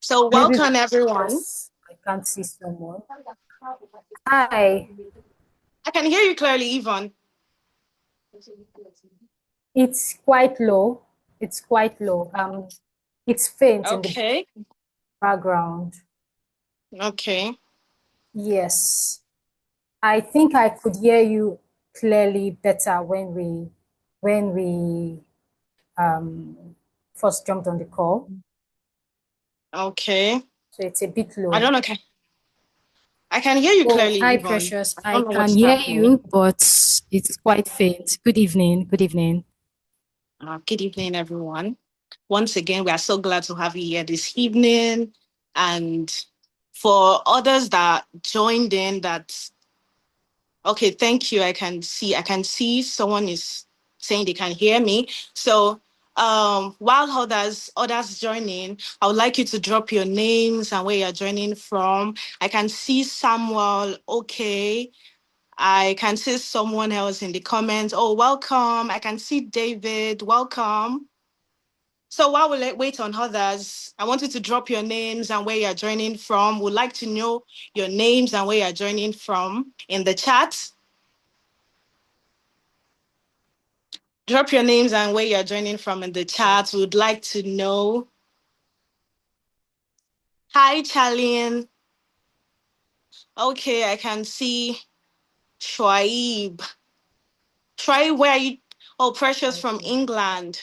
So Maybe welcome everyone. because I can't see someone. Hi, I can hear you clearly, Yvonne. it's quite low. It's quite low. It's faint in the Okay. background. Okay. Yes, I think I could hear you clearly better when we um first jumped on the call. Okay. So it's a bit I low. don't know. I can hear you Oh, clearly, hi, Yvonne. Precious. I I don't know can what's hear happening. you, but it's quite faint. Good evening. Good evening. Good evening, everyone. Once again, we are so glad to have you here this evening. And for others that joined in, okay, thank you. I can see someone is saying they can hear me. So while others join in, I would like you to drop your names and where you're joining from. I can see Samuel. Okay. I can see someone else in the comments. Oh, welcome. I can see David. Welcome. So while we wait on others, I want you to drop your names and where you're joining from. Would like to know your names and where you're joining from in the chat. Drop your names and where you're joining from in the chat. We would like to know. Hi, Charlene. Okay, I can see Shoaib. Shoaib, where are you? Oh, Precious from England.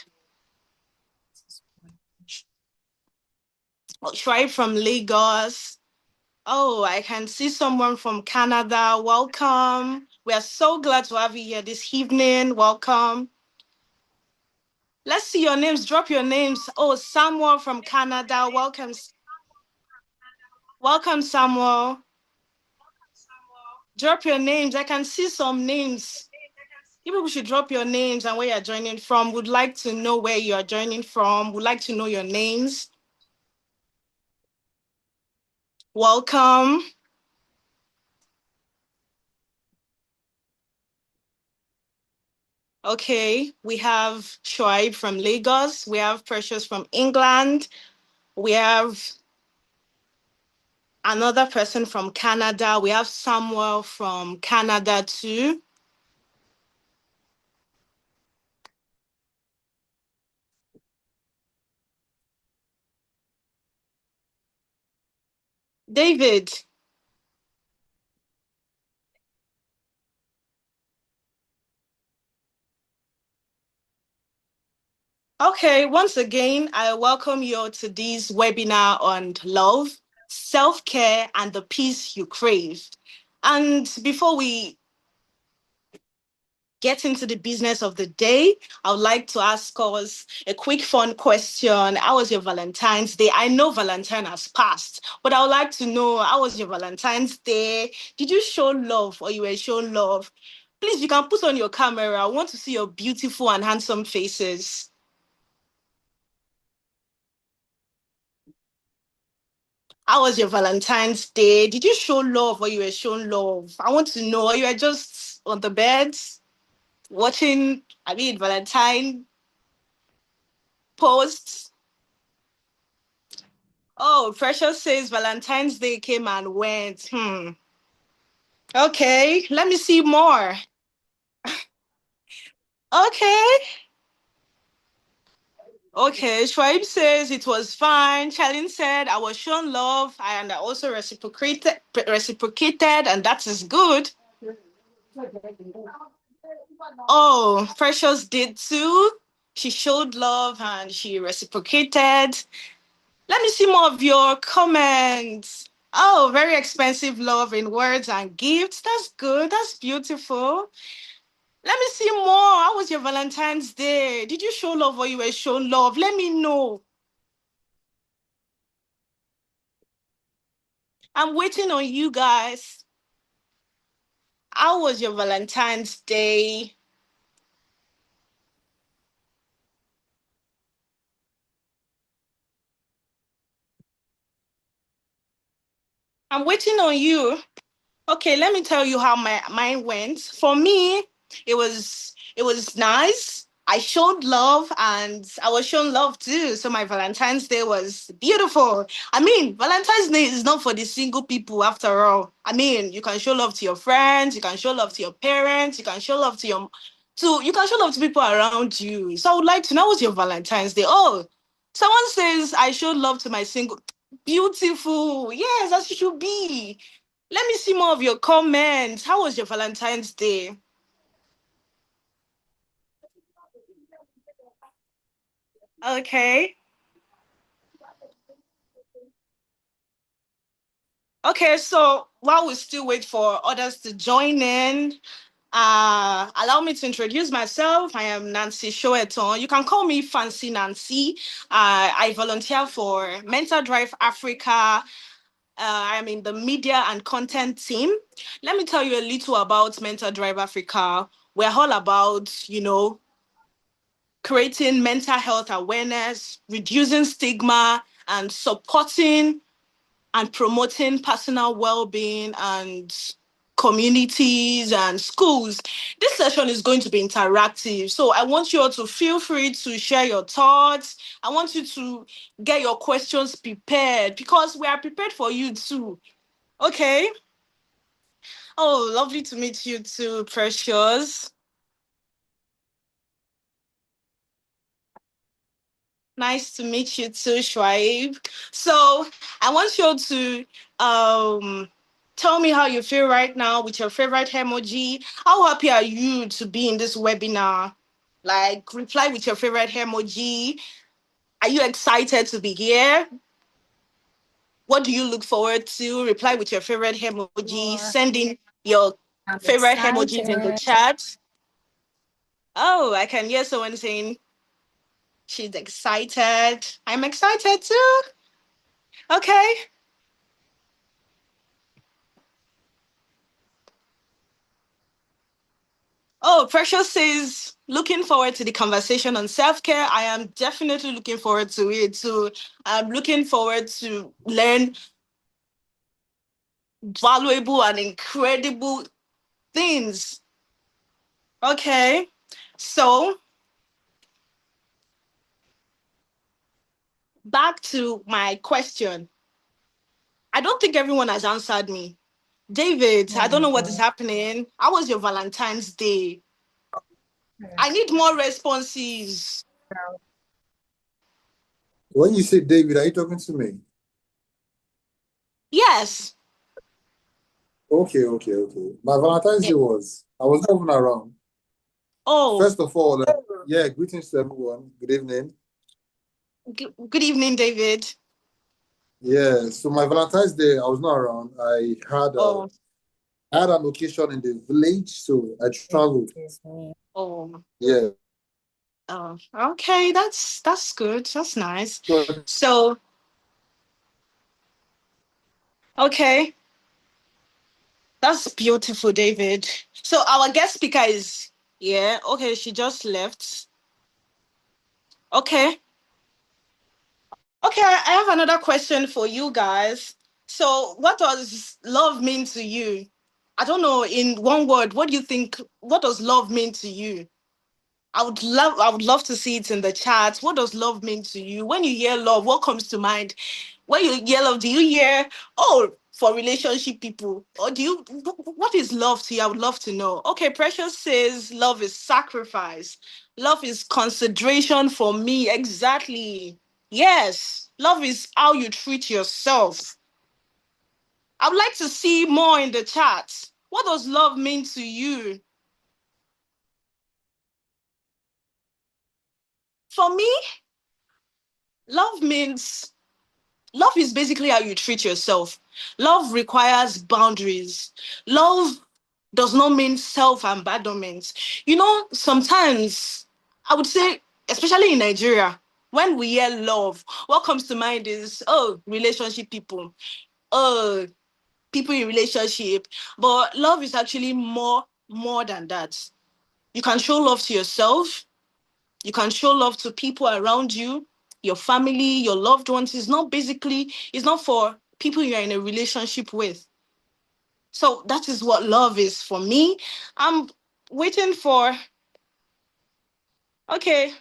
Oh, Shoaib from Lagos. Oh, I can see someone from Canada. Welcome. We are so glad to have you here this evening. Welcome. Let's see your names. Drop your names. Oh, Samuel from Canada. Welcome. Welcome, Samuel. Drop your names. I can see some names. You people should drop your names and where you're joining from. Would like to know where you are joining from. Would like to know your names. Welcome. Okay, we have Shoaib from Lagos. We have Precious from England. We have another person from Canada. We have Samuel from Canada too. David. Okay, once again, I welcome you all to this webinar on love, self care, and the peace you crave. And before we get into the business of the day, I would like to ask us a quick fun question. How was your Valentine's Day? I know Valentine has passed, but I would like to know how was your Valentine's Day? Did you show love or you were shown love? Please, you can put on your camera. I want to see your beautiful and handsome faces. How was your Valentine's Day? Did you show love or you were shown love? I want to know. Or you were just on the bed watching, Valentine posts. Oh, Precious says Valentine's Day came and went. Okay, let me see more. Okay. Okay, Schweib says it was fine. Charlene said I was shown love and I also reciprocated, and that is good. Oh, Precious did too. She showed love and she reciprocated. Let me see more of your comments. Oh, very expensive love in words and gifts. That's good. That's beautiful. Let me see more. How was your Valentine's Day? Did you show love or you were shown love? Let me know. I'm waiting on you guys. How was your Valentine's Day? I'm waiting on you. Okay, let me tell you how mine went. For me, it was nice. I showed love and I was shown love too. So my Valentine's Day was beautiful. I mean, Valentine's Day is not for the single people after all. I mean, you can show love to your friends, you can show love to your parents, you can show love to you can show love to people around you. So I would like to know what's your Valentine's Day. Oh, someone says I showed love to my single. Beautiful. Yes, as it should be. Let me see more of your comments. How was your Valentine's Day? Okay. Okay, so while we still wait for others to join in, allow me to introduce myself. I am Nancy Shoeton. You can call me Fancy Nancy. I volunteer for Mental Drive Africa. I'm in the media and content team. Let me tell you a little about Mental Drive Africa. We're all about, creating mental health awareness, reducing stigma, and supporting and promoting personal well-being and communities and schools. This session is going to be interactive. So I want you all to feel free to share your thoughts. I want you to get your questions prepared because we are prepared for you too. Okay. Oh, lovely to meet you too, Precious. Nice to meet you too, Shwaib. So I want you all to tell me how you feel right now with your favorite emoji. How happy are you to be in this webinar? Like, reply with your favorite emoji. Are you excited to be here? What do you look forward to? Reply with your favorite emoji. Sure. Send in your I'm favorite emojis in the excited. chat. Oh, I can hear someone saying she's excited. I'm excited too. Okay. Oh, Precious says, looking forward to the conversation on self care. I am definitely looking forward to it. So I'm looking forward to learn valuable and incredible things. Okay. So back to my question. I don't think everyone has answered me. David, Oh I don't my know what is God. happening. How was your Valentine's Day? I need more responses. When you say David, are you talking to me? Yes. Okay. My Valentine's Day I was not even around. Oh, First of all, yeah, greetings to everyone. Good evening. good evening, David. Yeah, so my Valentine's Day, I was not around. Oh, I had an occasion in the village, so I traveled. Excuse me. oh. Yeah. Oh, okay, that's good. That's nice. So So, okay, that's beautiful, David. So our guest speaker is yeah, okay, she just left. Okay. Okay, I have another question for you guys. So, what does love mean to you? I don't know, in one word, what do you think, what does love mean to you? I would love to see it in the chat. What does love mean to you? When you hear love, what comes to mind? When you hear love, do you hear, oh, for relationship people? Or what is love to you? I would love to know. Okay, Precious says love is sacrifice. Love is consideration for me. Exactly. Yes. Love is how you treat yourself. I would like to see more in the chat. What does love mean to you? For me, love means love is basically how you treat yourself. Love requires boundaries. Love does not mean self abandonment. Sometimes I would say, especially in Nigeria, when we hear love, what comes to mind is, oh, relationship people, oh, people in relationship. But love is actually more than that. You can show love to yourself. You can show love to people around you, your family, your loved ones. It's not for people you're in a relationship with. So that is what love is for me. I'm waiting for Okay.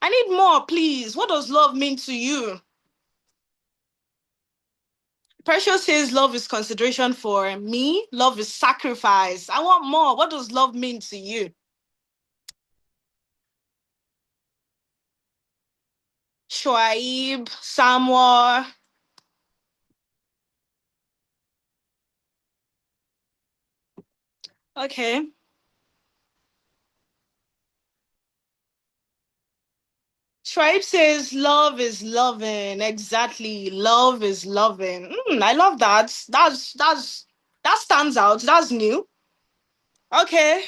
I need more, please. What does love mean to you? Precious says love is consideration for me. Love is sacrifice. I want more. What does love mean to you? Shoaib, Samuel. Okay. Tribe says love is loving. Exactly. Love is loving. I love that. That stands out. That's new. Okay.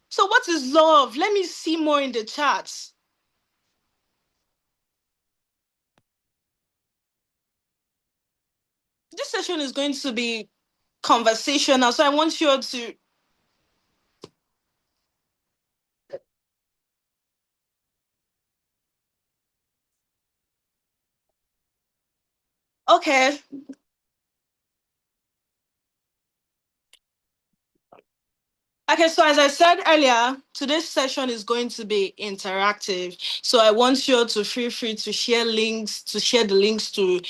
So what is love? Let me see more in the chats. This session is going to be conversational, so I want you to okay. Okay, so as I said earlier, today's session is going to be interactive. So I want you to feel free to share links, to share the links to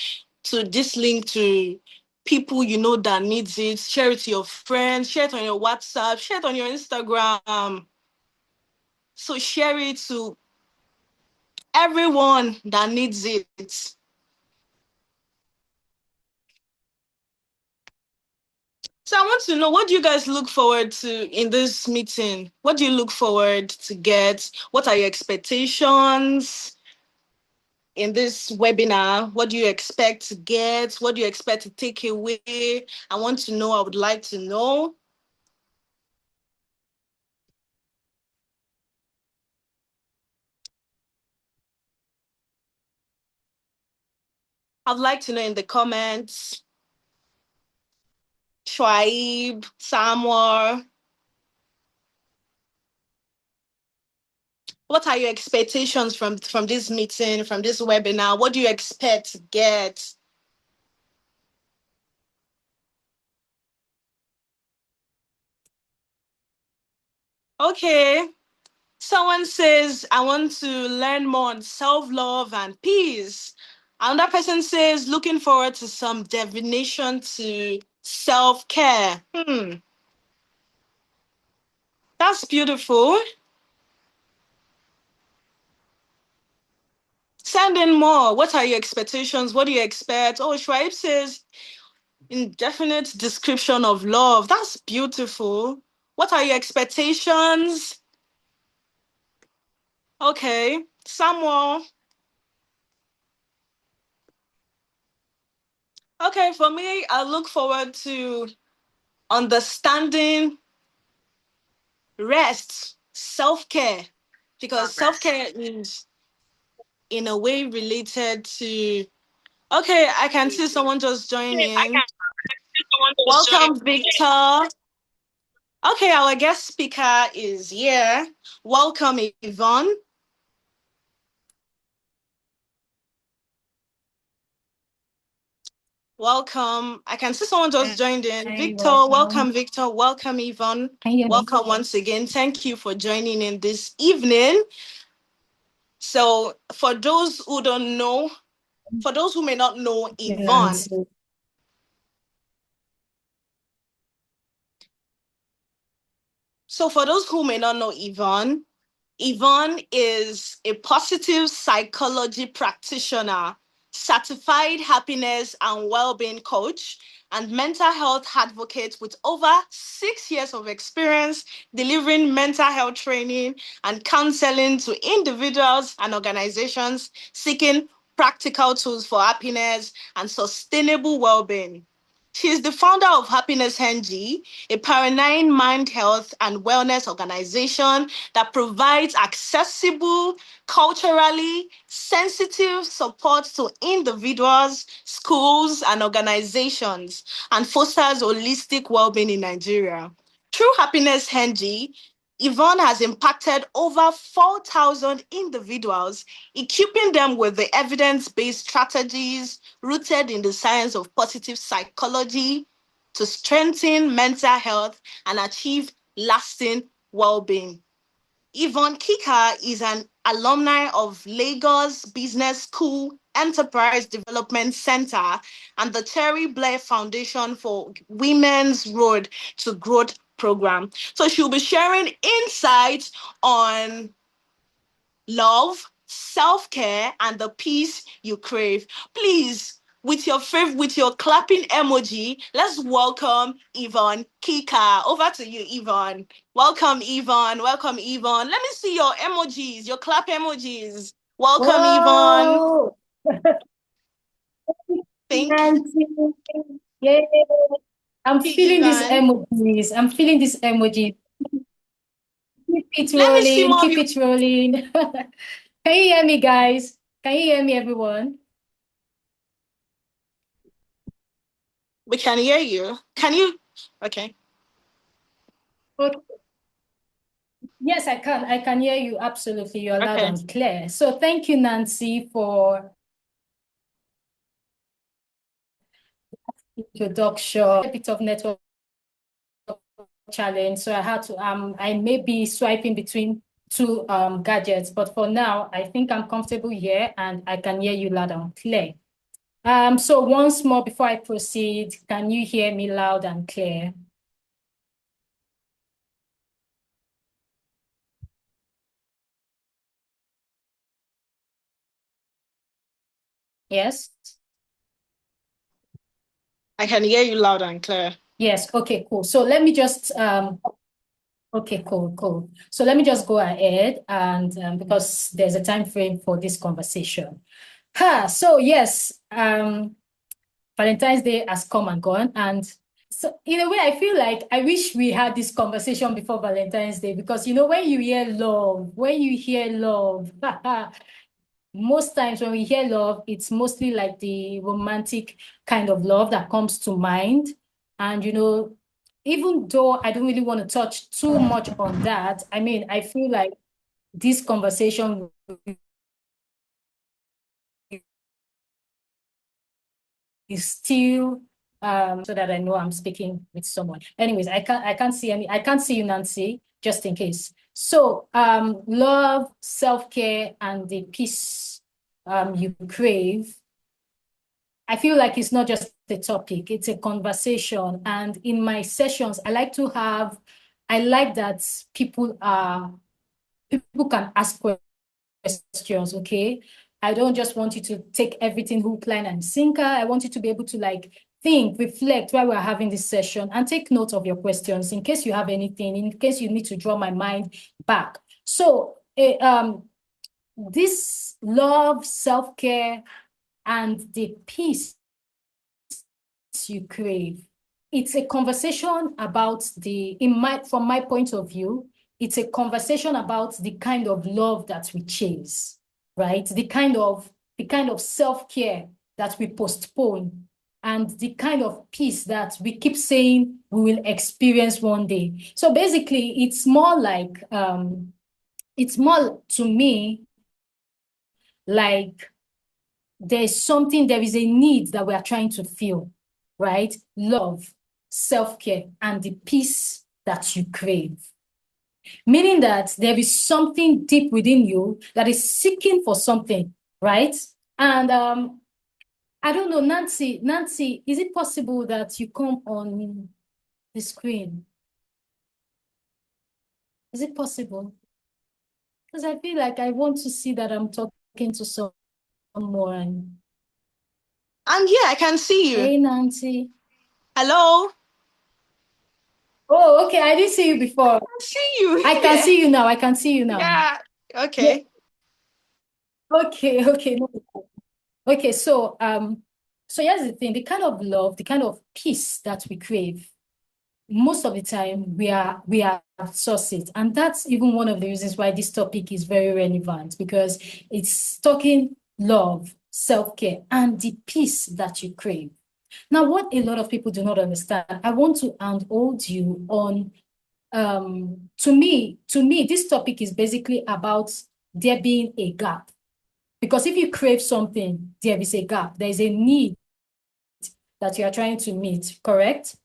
this link to people you know that needs it. Share it to your friends, share it on your WhatsApp, share it on your Instagram. So share it to everyone that needs it. So I want to know, what do you guys look forward to in this meeting? What do you look forward to get? What are your expectations in this webinar? What do you expect to get? What do you expect to take away? I want to know. I would like to know. I'd like to know in the comments. Schwaib, Samuel. What are your expectations from this meeting, from this webinar? What do you expect to get? Okay. Someone says, I want to learn more on self-love and peace. Another person says, looking forward to some definition to self-care. That's beautiful. Send in more. What are your expectations? What do you expect? Oh, Schweib says, indefinite description of love. That's beautiful. What are your expectations? Okay. Samuel. Okay, for me, I look forward to understanding rest, self-care, because self-care is in a way related to, okay, I can see someone just join in. Welcome, Victor. Okay, our guest speaker is here. Welcome, Yvonne. Welcome. I can see someone just joined in. Hi, Victor, welcome. Victor. Welcome, Yvonne. Can you hear me? Welcome once again. Thank you for joining in this evening. So, for those who don't know, for those who may not know Yvonne, so for those who may not know Yvonne, Yvonne is a positive psychology practitioner, certified happiness and well-being coach, and mental health advocate with over 6 years of experience delivering mental health training and counseling to individuals and organizations seeking practical tools for happiness and sustainable well-being. She is the founder of Happiness NG, a pioneering mind health and wellness organization that provides accessible, culturally sensitive support to individuals, schools, and organizations, and fosters holistic well-being in Nigeria. Through Happiness NG, Yvonne has impacted over 4,000 individuals, equipping them with the evidence-based strategies rooted in the science of positive psychology to strengthen mental health and achieve lasting well-being. Yvonne Kika is an alumni of Lagos Business School Enterprise Development Center and the Terry Blair Foundation for Women's Road to Growth program. So she'll be sharing insights on love, self-care, and the peace you crave. Please, with your clapping emoji, let's welcome Yvonne Kika. Over to you, Yvonne. Welcome, Yvonne. Welcome, Yvonne. Let me see your emojis, your clap emojis. Welcome, Yvonne. Whoa! Thank Nancy. Yay. I'm you, feeling these Yvonne. emojis. I'm feeling these emojis. Keep it Let me see rolling. more of Keep you. it rolling. Can you hear me, guys? Can you hear me, everyone? We can hear you. Can you? Okay. Okay. Yes, I can. I can hear you. Absolutely. You're loud Okay. and clear. So thank you, Nancy, for introduction. A bit of network challenge. So I had to, I may be swiping between two gadgets, but for now, I think I'm comfortable here and I can hear you loud and clear. So once more, before I proceed, can you hear me loud and clear? Yes? I can hear you loud and clear. Yes, okay, cool. So let me just, okay, cool. So let me just go ahead and because there's a time frame for this conversation. So yes, Valentine's Day has come and gone. And so in a way, I feel like I wish we had this conversation before Valentine's Day, because, you know, when you hear love, most times when we hear love, it's mostly like the romantic kind of love that comes to mind. And, you know, even though I don't really want to touch too much on that, I mean, I feel like this conversation is still so that I know I'm speaking with someone. Anyways, I can't see you, Nancy, just in case. So love, self-care, and the peace you crave. I feel like it's not just a topic, it's a conversation. And in my sessions, I like that people can ask questions, okay? I don't just want you to take everything hook, line, and sinker. I want you to be able to like think, reflect while we're having this session and take note of your questions in case you have anything, in case you need to draw my mind back. So this love, self-care, and the peace you crave, it's a conversation about from my point of view, it's a conversation about the kind of love that we chase, right? The kind of self-care that we postpone, and the kind of peace that we keep saying we will experience one day. So basically, it's more to me like there is a need that we are trying to fill, right? Love, self-care, and the peace that you crave. Meaning that there is something deep within you that is seeking for something, right? And I don't know, Nancy, is it possible that you come on the screen? Is it possible? Because I feel like I want to see that I'm talking to someone. And yeah, I can see you. Hey, Nancy. Hello. Oh, okay. I didn't see you before. I see you. I can see you now. I can see you now. Yeah. Okay. Okay. No. Okay. So here's the thing: the kind of love, the kind of peace that we crave, most of the time we are source it, and that's even one of the reasons why this topic is very relevant, because it's talking love, self-care, and the peace that you crave. Now, what a lot of people do not understand, I want to handhold you on. To me, this topic is basically about there being a gap. Because if you crave something, there is a gap. There is a need that you are trying to meet, correct?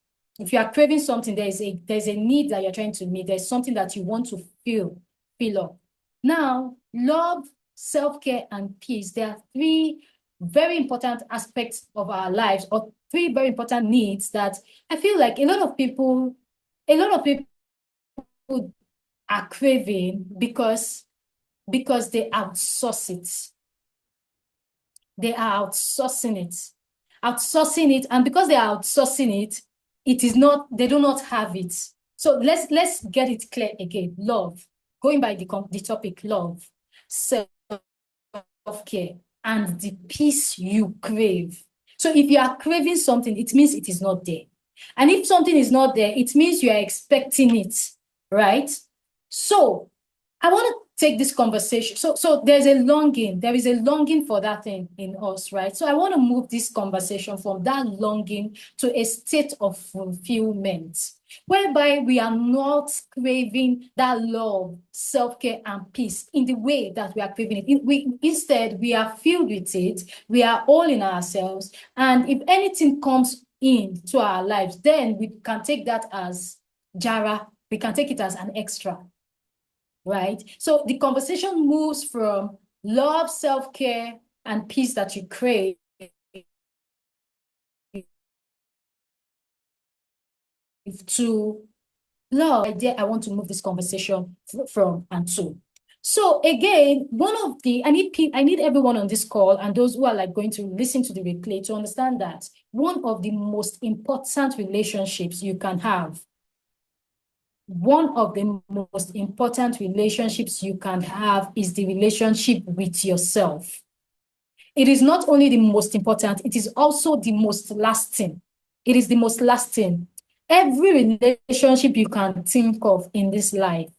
If you are craving something, there's a need that you're trying to meet. There's something that you want to fill up. Now, love, self-care, and peace. There are three very important aspects of our lives, or three very important needs that I feel like a lot of people are craving because they outsource it. They are outsourcing it. And because they are outsourcing it, they do not have it. So let's get it clear again. Love, going by the topic, love, self-care, and the peace you crave. So if you are craving something, it means it is not there. And if something is not there, it means you are expecting it, right? So I want to take this conversation. So there is a longing for that thing in us, right? So I want to move this conversation from that longing to a state of fulfillment, whereby we are not craving that love, self-care, and peace in the way that we are craving it. Instead, we are filled with it. We are all in ourselves. And if anything comes into our lives, then we can take that as jara. We can take it as an extra. Right? So the conversation moves from love, self-care, and peace that you crave to love. Idea I want to move this conversation from and to. So again, I need everyone on this call and those who are like going to listen to the replay to understand that one of the most important relationships you can have, one of the most important relationships you can have is the relationship with yourself. It is not only the most important, it is also the most lasting. It is the most lasting. Every relationship you can think of in this life,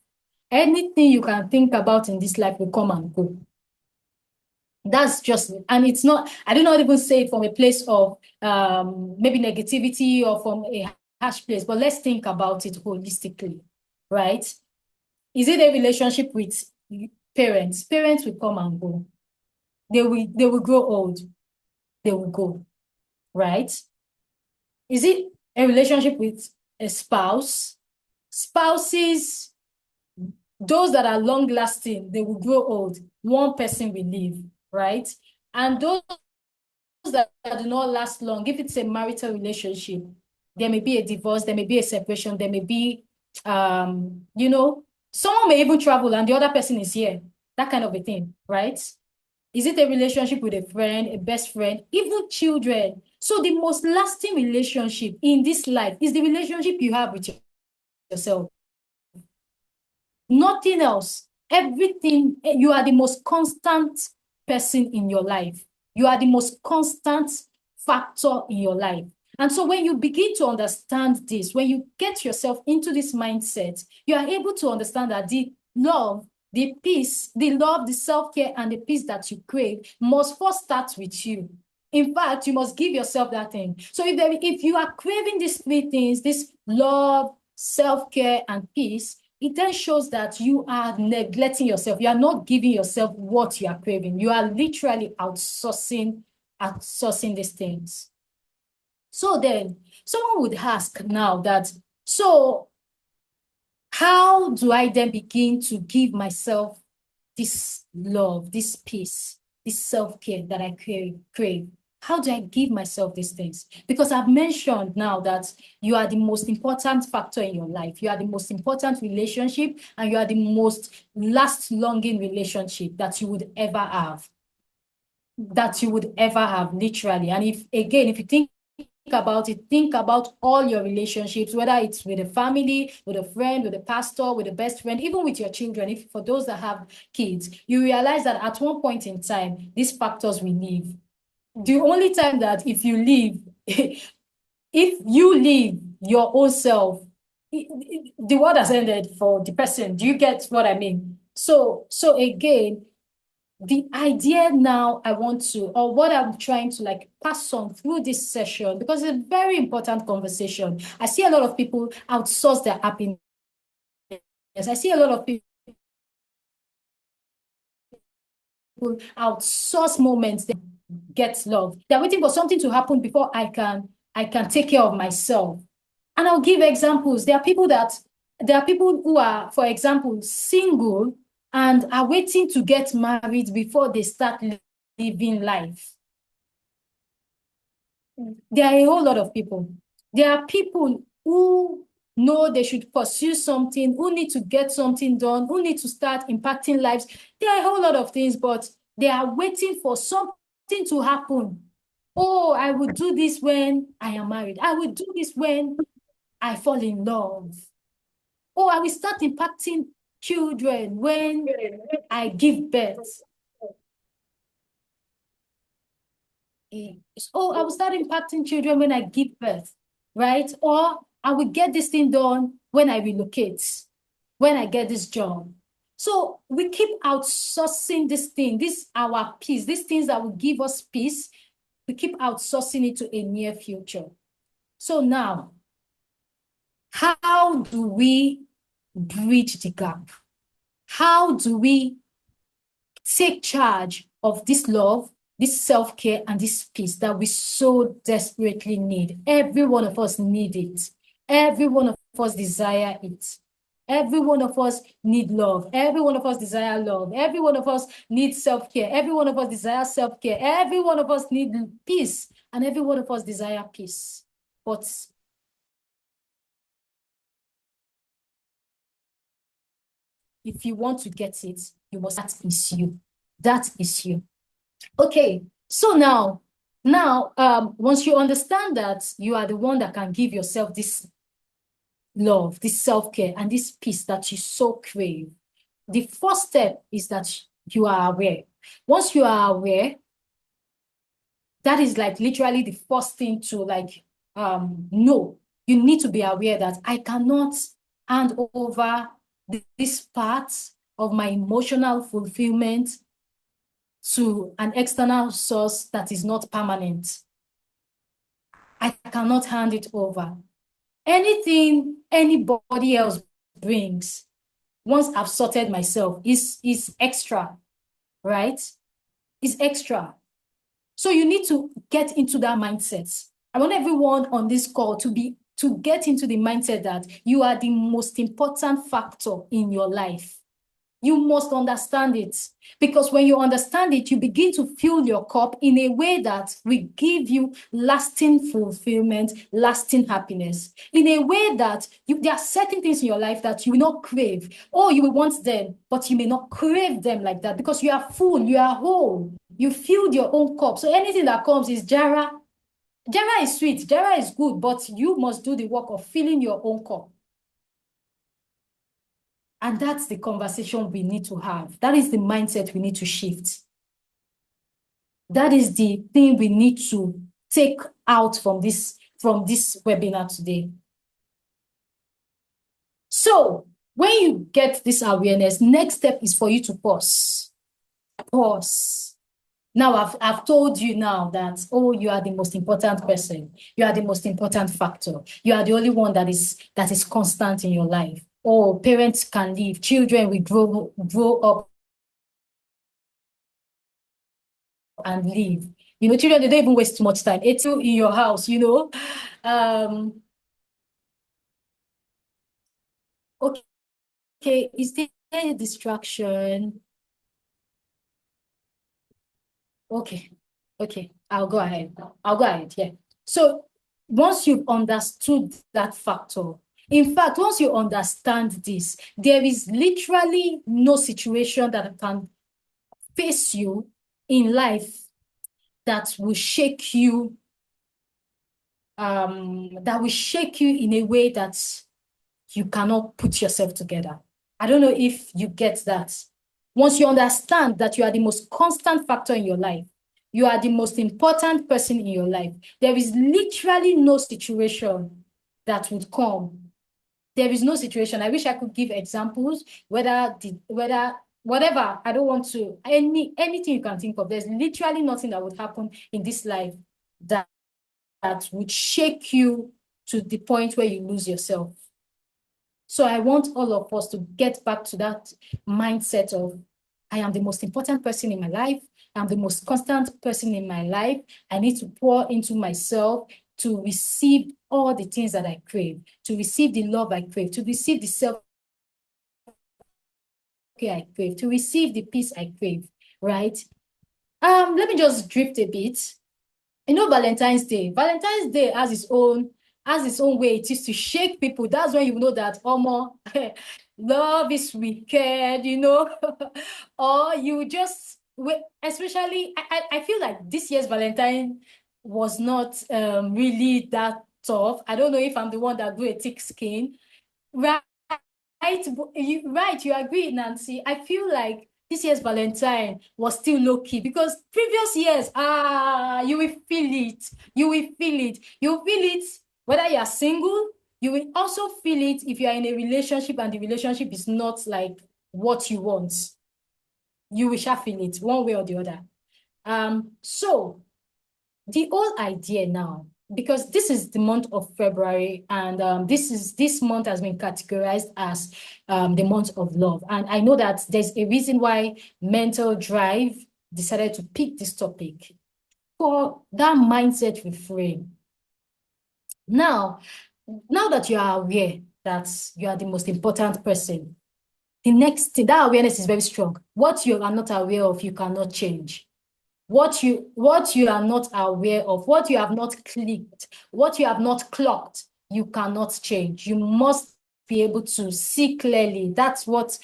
anything you can think about in this life will come and go. That's just, and it's not, I do not even say it from a place of maybe negativity or from a harsh place, but let's think about it holistically. Right? Is it a relationship with parents? Parents will come and go. They will grow old. They will go. Right? Is it a relationship with a spouse? Spouses, those that are long lasting, they will grow old. One person will leave. Right? And those that do not last long, if it's a marital relationship, there may be a divorce, there may be a separation, there may be someone may even travel and the other person is here. That kind of a thing, right? Is it a relationship with a friend, a best friend, even children? So the most lasting relationship in this life is the relationship you have with yourself. Nothing else. Everything, you are the most constant person in your life. You are the most constant factor in your life. And so when you begin to understand this, when you get yourself into this mindset, you are able to understand that the love, the peace, the love, the self-care, and the peace that you crave must first start with you. In fact, you must give yourself that thing. So if you are craving these three things, this love, self-care, and peace, it then shows that you are neglecting yourself. You are not giving yourself what you are craving. You are literally outsourcing these things. So then someone would ask now that, so how do I then begin to give myself this love, this peace, this self-care that I crave? How do I give myself these things? Because I've mentioned now that you are the most important factor in your life. You are the most important relationship, and you are the most longing relationship that you would ever have. Literally. And if you think about it, think about all your relationships, whether it's with a family, with a friend, with a pastor, with a best friend, even with your children. If for those that have kids, you realize that at one point in time, these factors will leave. The only time that if you leave your own self, the world has ended for the person. Do you get what I mean? So again, the idea now what I'm trying to like pass on through this session, because it's a very important conversation. I see a lot of people outsource their happiness. I see a lot of people outsource moments that get love. They're waiting for something to happen before I can take care of myself. And I'll give examples. There are people who are, for example, single and are waiting to get married before they start living life. There are a whole lot of people. There are people who know they should pursue something, who need to get something done, who need to start impacting lives. There are a whole lot of things, but they are waiting for something to happen. Oh, I will do this when I am married. I will do this when I fall in love. Oh, I will start impacting children when I give birth. Oh, I will start impacting children when I give birth, right? Or I will get this thing done when I relocate, when I get this job. So we keep outsourcing this thing, this our peace, these things that will give us peace, we keep outsourcing it to a near future. So now, how do we bridge the gap? How do we take charge of this love, this self-care, and this peace that we so desperately need? Every one of us need it. Every one of us desire it. Every one of us need love. Every one of us desire love. Every one of us needs self-care. Every one of us desires self-care. Every one of us needs peace. And every one of us desire peace. But if you want to get it, you must, that is you. That is you. Okay, so now, once you understand that you are the one that can give yourself this love, this self-care, and this peace that you so crave, the first step is that you are aware. Once you are aware, that is like literally the first thing to know. You need to be aware that I cannot hand over this part of my emotional fulfillment to an external source that is not permanent. I cannot hand it over. Anything anybody else brings, once I've sorted myself, is extra, right? Is extra. So you need to get into that mindset. I want everyone on this call to get into the mindset that you are the most important factor in your life. You must understand it, because when you understand it, you begin to fill your cup in a way that will give you lasting fulfillment, lasting happiness, in a way that there are certain things in your life that you will not crave. Oh, you will want them, but you may not crave them like that because you are full, you are whole, you filled your own cup. So anything that comes is jara. Jara is sweet, jara is good, but you must do the work of filling your own cup. And that's the conversation we need to have. That is the mindset we need to shift. That is the thing we need to take out from this webinar today. So when you get this awareness, next step is for you to pause. Pause. Now I've told you now that, oh, you are the most important person. You are the most important factor. You are the only one that is constant in your life. Oh, parents can leave, children will grow up and leave. You know, children, they don't even waste too much time. It's in your house, you know. Okay, is there a distraction? Okay, I'll go ahead, yeah. So once you've understood that factor, in fact, once you understand this, there is literally no situation that can face you in life that will shake you, in a way that you cannot put yourself together. I don't know if you get that. Once you understand that you are the most constant factor in your life, you are the most important person in your life, there is literally no situation that would come. There is no situation. I wish I could give examples, whatever. I don't want to, anything you can think of. There's literally nothing that would happen in this life that would shake you to the point where you lose yourself. So I want all of us to get back to that mindset of, I am the most important person in my life. I'm the most constant person in my life. I need to pour into myself to receive all the things that I crave, to receive the love I crave, to receive the self-care I crave, to receive the peace I crave, right? Let me just drift a bit. You know, Valentine's Day. Valentine's Day has its own way it is to shake people. That's when you know that love is wicked, you know. Or you just especially I feel like this year's Valentine was not really that tough. I don't know if I'm the one that grew a thick skin. Right, you agree, Nancy. I feel like this year's Valentine was still low-key because previous years, you will feel it. You will feel it. You feel it whether you are single. You will also feel it if you are in a relationship and the relationship is not like what you want. You will shall feel it one way or the other. So the whole idea now, because this is the month of February, and this month has been categorized as the month of love. And I know that there's a reason why Mental Drive decided to pick this topic for that mindset reframe. Now that you are aware that you are the most important person, the next thing, that awareness is very strong. What you are not aware of, you cannot change. What you are not aware of, what you have not clicked, what you have not clocked, you cannot change. You must be able to see clearly. That's what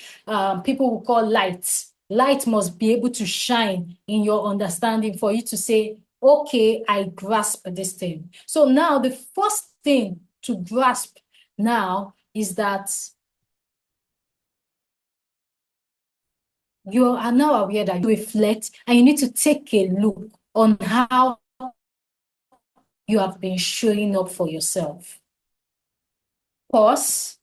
people will call light. Light must be able to shine in your understanding for you to say, okay, I grasp this thing. So now the first thing to grasp now is that you are now aware that you reflect and you need to take a look on how you have been showing up for yourself. Pause,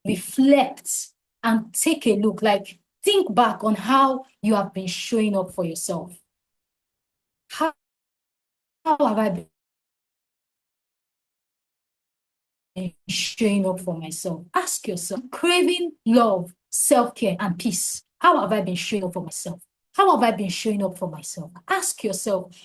reflect, and take a look. Like, think back on how you have been showing up for yourself. How have I been showing up for myself? Ask yourself, craving love, self-care, and peace. How have I been showing up for myself? How have I been showing up for myself? Ask yourself,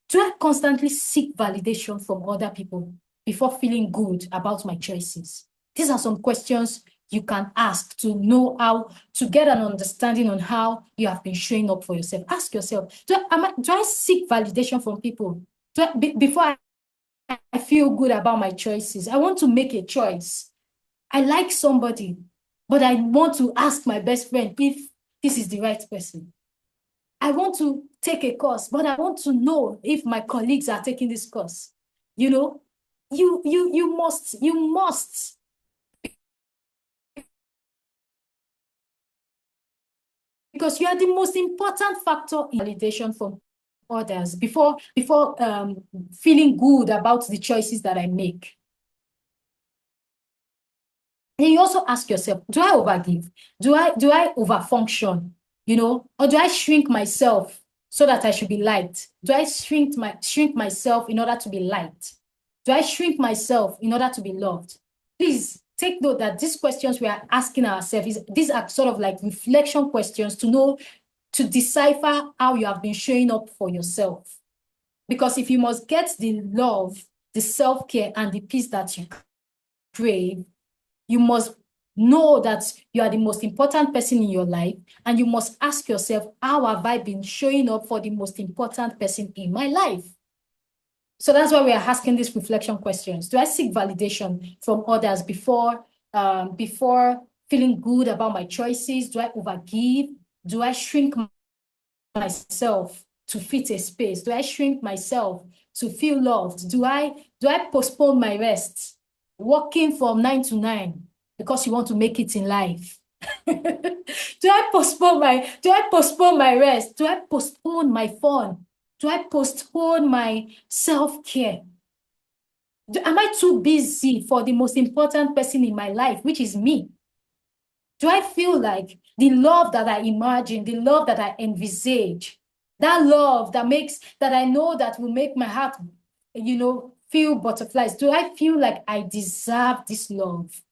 do I constantly seek validation from other people before feeling good about my choices? These are some questions you can ask to know how to get an understanding on how you have been showing up for yourself. Ask yourself, do I seek validation from people before I feel good about my choices? I want to make a choice. I like somebody, but I want to ask my best friend if this is the right person. I want to take a course, but I want to know if my colleagues are taking this course. You know, you must, because you are the most important factor in validation from others before feeling good about the choices that I make. And you also ask yourself, do I overgive? Do I overfunction? You know, or do I shrink myself so that I should be liked? Do I shrink myself in order to be liked? Do I shrink myself in order to be loved? Please take note that these questions we are asking ourselves, these are sort of like reflection questions to know, to decipher how you have been showing up for yourself. Because if you must get the love, the self-care, and the peace that you crave, you must know that you are the most important person in your life, and you must ask yourself, how have I been showing up for the most important person in my life? So that's why we are asking these reflection questions. Do I seek validation from others before feeling good about my choices? Do I overgive? Do I shrink myself to fit a space? Do I shrink myself to feel loved? Do I postpone my rest, working from 9 to 9 because you want to make it in life? Do I postpone my rest? Do I postpone my fun? Do I postpone my self-care? Am I too busy for the most important person in my life, which is me? Do I feel like the love that I imagine, the love that I envisage, that love that I know that will make my heart, you know, feel butterflies? Do I feel like I deserve this love?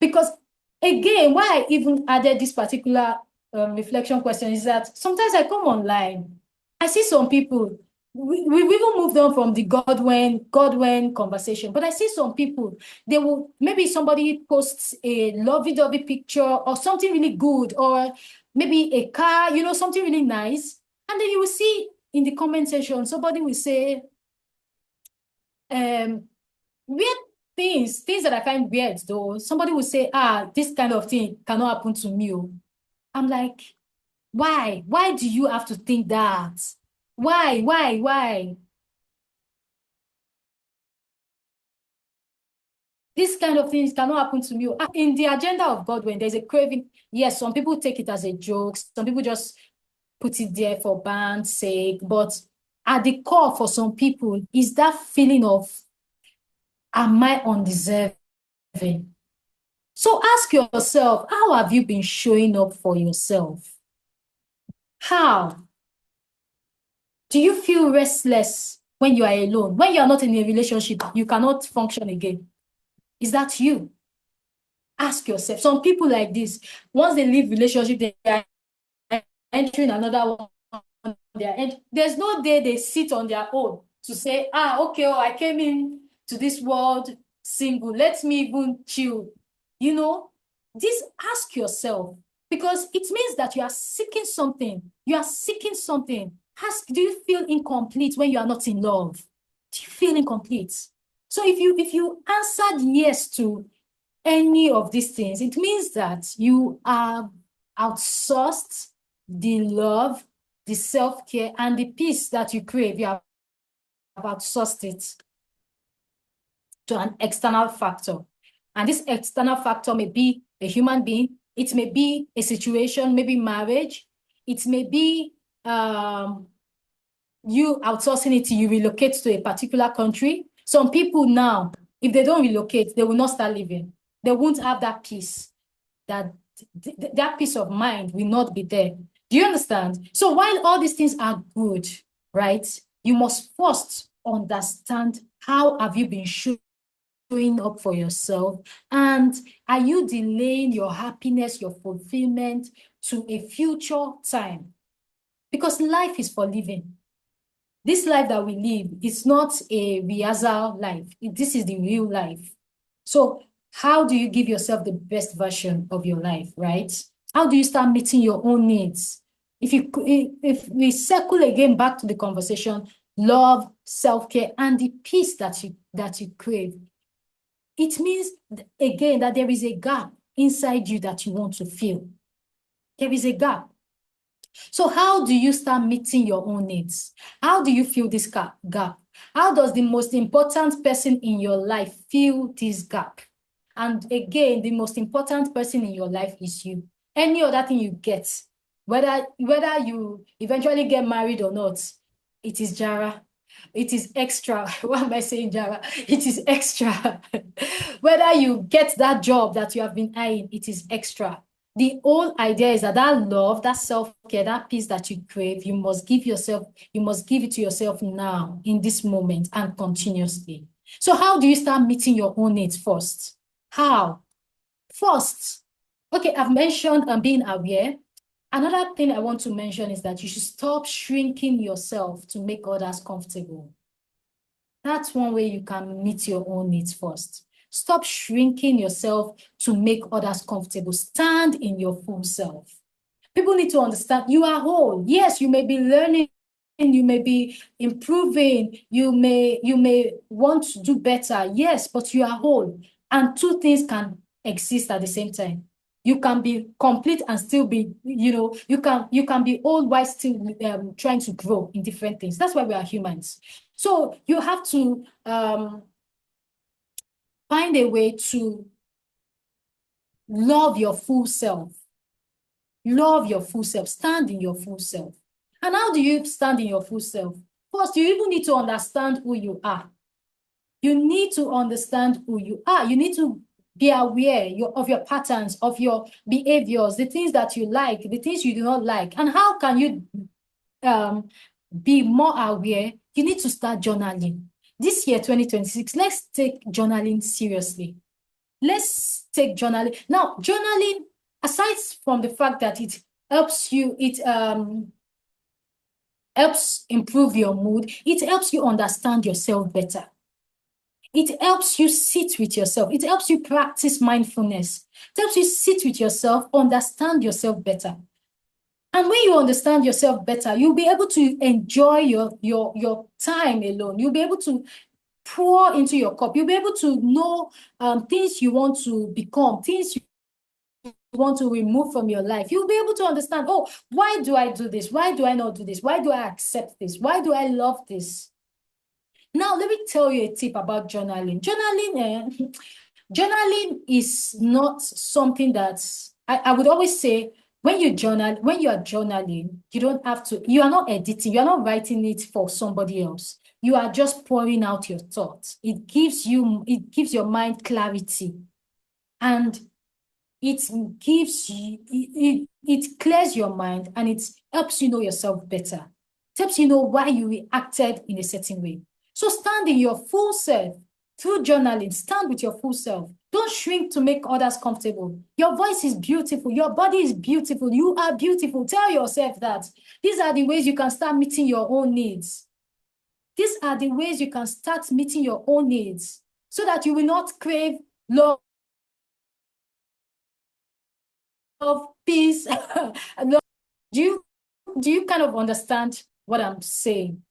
Because again, why I even added this particular reflection question is that sometimes I come online, I see some people, we've even moved on from the Godwin conversation, but I see some people, they will, maybe somebody posts a lovey-dovey picture or something really good, or maybe a car, something really nice. And then you will see in the comment section, somebody will say, weird things that I find weird though. Somebody will say, this kind of thing cannot happen to me. I'm like, why? Why do you have to think that? Why? This kind of things cannot happen to me. In the agenda of God, when there's a craving, yes, some people take it as a joke. Some people just put it there for band's sake. But at the core for some people is that feeling of, am I undeserving? So ask yourself, how have you been showing up for yourself? How? Do you feel restless when you are alone? When you are not in a relationship, you cannot function again. Is that you? Ask yourself. Some people like this, once they leave relationship, they are entering another one. There's no day they sit on their own to say, okay, I came in to this world single. Let me even chill. Ask yourself, because it means that you are seeking something. You are seeking something. Ask, do you feel incomplete when you are not in love? Do you feel incomplete? So if you answered yes to any of these things, it means that you are outsourced the love, the self-care, and the peace that you crave. You have outsourced it to an external factor. And this external factor may be a human being. It may be a situation, maybe marriage. It may be you outsourcing it, you relocate to a particular country. Some people now, if they don't relocate, they will not start living. They won't have that peace. That peace of mind will not be there. Do you understand? So while all these things are good, right, you must first understand, how have you been showing up for yourself? And are you delaying your happiness, your fulfillment to a future time? Because life is for living. This life that we live is not a rehearsal life. This is the real life. So how do you give yourself the best version of your life, right? How do you start meeting your own needs? If we circle again back to the conversation, love, self-care, and the peace that you crave, it means, again, that there is a gap inside you that you want to fill. There is a gap. So how do you start meeting your own needs? How do you fill this gap? How does the most important person in your life fill this gap? And again, the most important person in your life is you. Any other thing you get, whether you eventually get married or not, it is Jara. It is extra. Why am I saying Jara? It is extra. Whether you get that job that you have been eyeing, it is extra. The whole idea is that love, that self-care, that peace that you crave, you must give it to yourself now, in this moment, and continuously. So how do you start meeting your own needs first? How? First, okay, I've mentioned being aware. Another thing I want to mention is that you should stop shrinking yourself to make others comfortable. That's one way you can meet your own needs first. Stop shrinking yourself to make others comfortable. Stand in your full self. People need to understand you are whole. Yes, you may be learning, you may be improving, you may want to do better. Yes, but you are whole. And two things can exist at the same time. You can be complete and still be, you can be old while still trying to grow in different things. That's why we are humans. So you have to find a way to love your full self. Love your full self. Stand in your full self. And how do you stand in your full self? First, you even need to understand who you are. You need to understand who you are. You need to be aware of your patterns, of your behaviors, the things that you like, the things you do not like. And how can you be more aware? You need to start journaling. This year, 2026, let's take journaling seriously. Let's take journaling. Now, journaling, aside from the fact that it helps you, helps improve your mood. It helps you understand yourself better. It helps you sit with yourself. It helps you practice mindfulness. It helps you sit with yourself, understand yourself better. And when you understand yourself better, you'll be able to enjoy your time alone. You'll be able to pour into your cup. You'll be able to know things you want to become, things you want to remove from your life. You'll be able to understand, oh, why do I do this? Why do I not do this? Why do I accept this? Why do I love this? Now, let me tell you a tip about journaling. Journaling is not something that's, I would always say, when you are journaling, you don't have to, you are not editing, you are not writing it for somebody else. You are just pouring out your thoughts. It gives your mind clarity, and it clears your mind, and it helps you know yourself better. It helps you know why you reacted in a certain way. So stand in your full self through journaling. Stand with your full self. Don't shrink to make others comfortable. Your voice is beautiful. Your body is beautiful. You are beautiful. Tell yourself that. These are the ways you can start meeting your own needs. These are the ways you can start meeting your own needs, so that you will not crave love, peace. Do you kind of understand what I'm saying?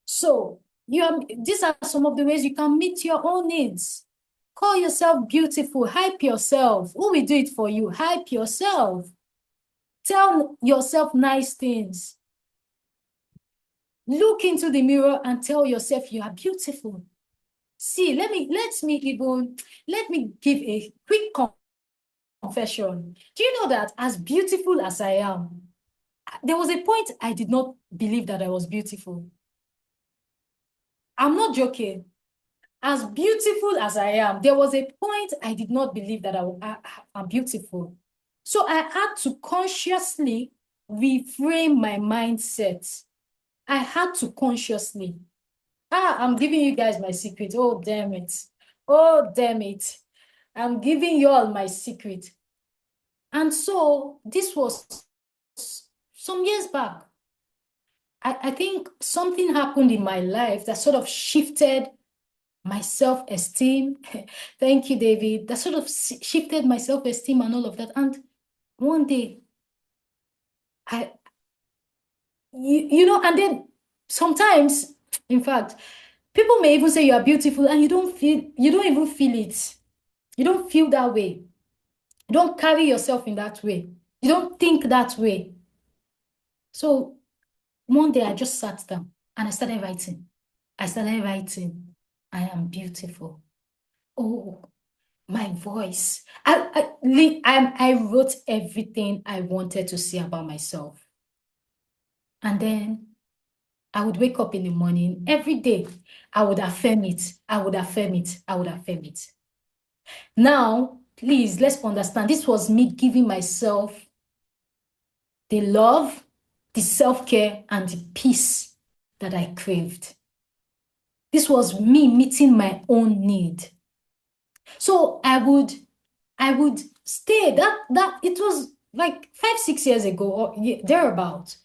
So these are some of the ways you can meet your own needs. Call yourself beautiful. Hype yourself. Who will do it for you? Hype yourself. Tell yourself nice things. Look into the mirror and tell yourself you are beautiful. See, let me give a quick confession. Do you know that as beautiful as I am, there was a point I did not believe that I was beautiful. I'm not joking. As beautiful as I am, there was a point I did not believe that I'm beautiful. So I had to consciously reframe my mindset. I had to consciously. I'm giving you guys my secret. Oh, damn it. Oh, damn it. I'm giving you all my secret. And so this was some years back. I think something happened in my life that sort of shifted my self-esteem. Thank you, David. That sort of shifted my self-esteem and all of that. And one day, and then sometimes, in fact, people may even say you are beautiful and you don't even feel it. You don't feel that way. You don't carry yourself in that way. You don't think that way. So one day I just sat down and I started writing. I am beautiful. Oh, my voice. I wrote everything I wanted to say about myself. And then I would wake up in the morning every day. I would affirm it. I would affirm it. I would affirm it. Now, please, let's understand. This was me giving myself the love, the self-care, and the peace that I craved. This was me meeting my own need. So I would stay. That it was like 5-6 years ago or thereabout.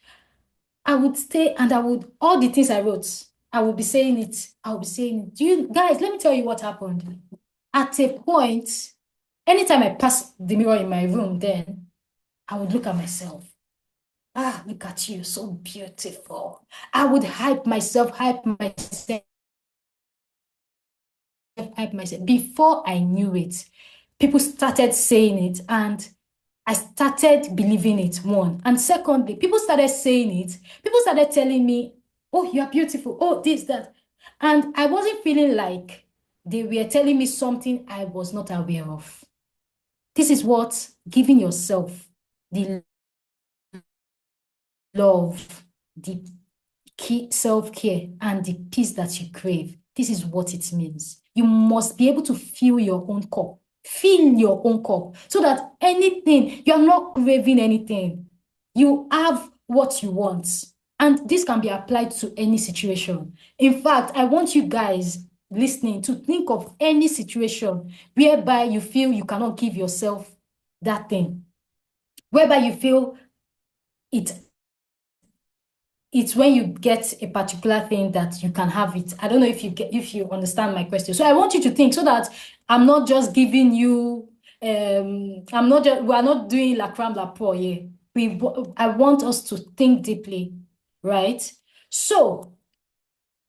I would stay and all the things I wrote, I would be saying it. Do you guys, let me tell you what happened. At a point, anytime I passed the mirror in my room, then I would look at myself. Look at you, so beautiful. I would hype myself. Before I knew it, people started saying it, and I started believing it, one. And secondly, people started saying it. People started telling me, oh, you are beautiful. Oh, this, that. And I wasn't feeling like they were telling me something I was not aware of. This is what giving yourself the love, the self-care, and the peace that you crave. This is what it means. You must be able to fill your own cup. Fill your own cup so that you're not craving anything. You have what you want. And this can be applied to any situation. In fact, I want you guys listening to think of any situation whereby you feel you cannot give yourself that thing, whereby you feel it it's when you get a particular thing that you can have it. I don't know if you understand my question. So I want you to think so that I'm not just giving you we are not doing la crème la pour here. I want us to think deeply, right? So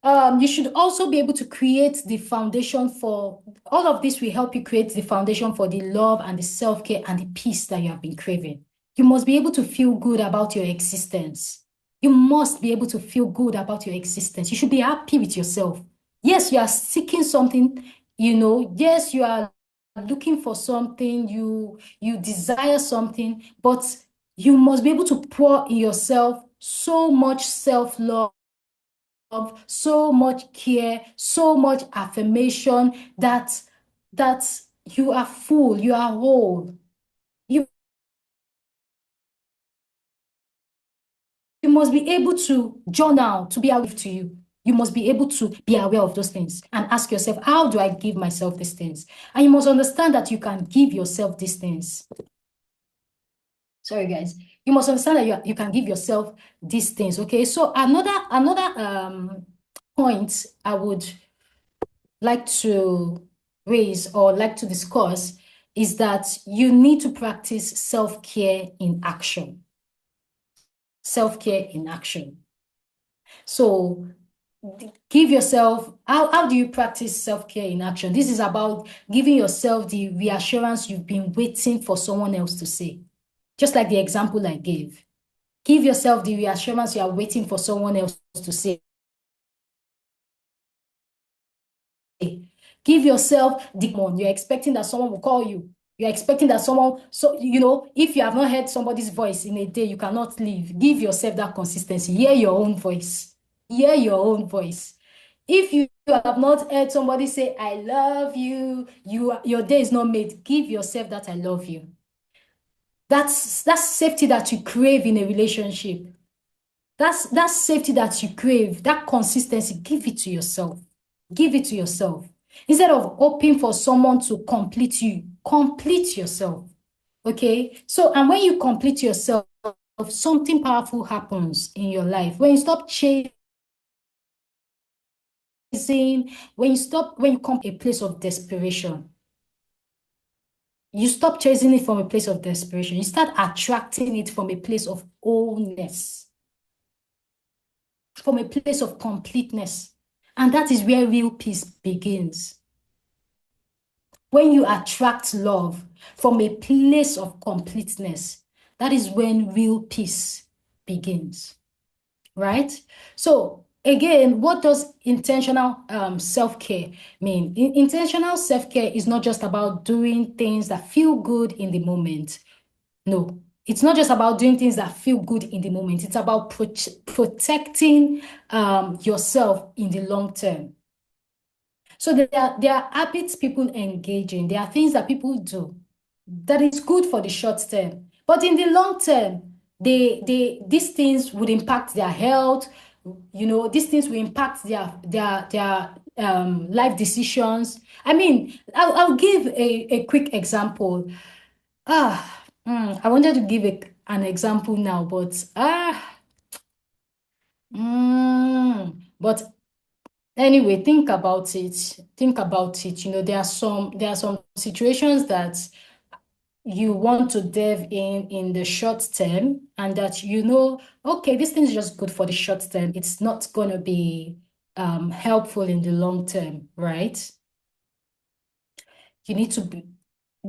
you should also be able to create the foundation for all of this will help you create the foundation for the love and the self-care and the peace that you have been craving. You must be able to feel good about your existence. You must be able to feel good about your existence. You should be happy with yourself. Yes, you are seeking something, yes, you are looking for something, you desire something, but you must be able to pour in yourself so much self-love, so much care, so much affirmation that you are full, you are whole. You must be able to journal, to be aware to you. You must be able to be aware of those things and ask yourself, how do I give myself these things? And you must understand that you can give yourself these things. Sorry, guys. You must understand that you can give yourself these things, okay? So another point I would like to raise or like to discuss is that you need to practice self-care in action. Self-care in action. So give yourself, how do you practice self-care in action? This is about giving yourself the reassurance you've been waiting for someone else to say. Just like the example I gave. Give yourself the reassurance you are waiting for someone else to say. Give yourself the one. You're expecting that someone will call you. You're expecting that someone, so if you have not heard somebody's voice in a day, you cannot leave. Give yourself that consistency. Hear your own voice. Hear your own voice. If you have not heard somebody say, I love you, your day is not made. Give yourself that I love you. That's safety that you crave in a relationship. That's safety that you crave, that consistency. Give it to yourself. Give it to yourself. Instead of hoping for someone to complete you, complete yourself. Okay? So, and when you complete yourself, something powerful happens in your life. When you stop chasing, when you come to a place of desperation, you stop chasing it from a place of desperation. You start attracting it from a place of wholeness, from a place of completeness. And that is where real peace begins. When you attract love from a place of completeness, that is when real peace begins, right? So again, what does intentional self-care mean? Intentional self-care is not just about doing things that feel good in the moment. No, it's not just about doing things that feel good in the moment. It's about protecting yourself in the long term. So there are habits people engage in. There are things that people do that is good for the short term, but in the long term, these things would impact their health. These things will impact their life decisions. I mean, I'll give a quick example. I wanted to give an example now, but anyway, think about it. Think about it. There are some situations that you want to delve in the short term, and that okay, this thing is just good for the short term. It's not gonna be helpful in the long term, right? You need to be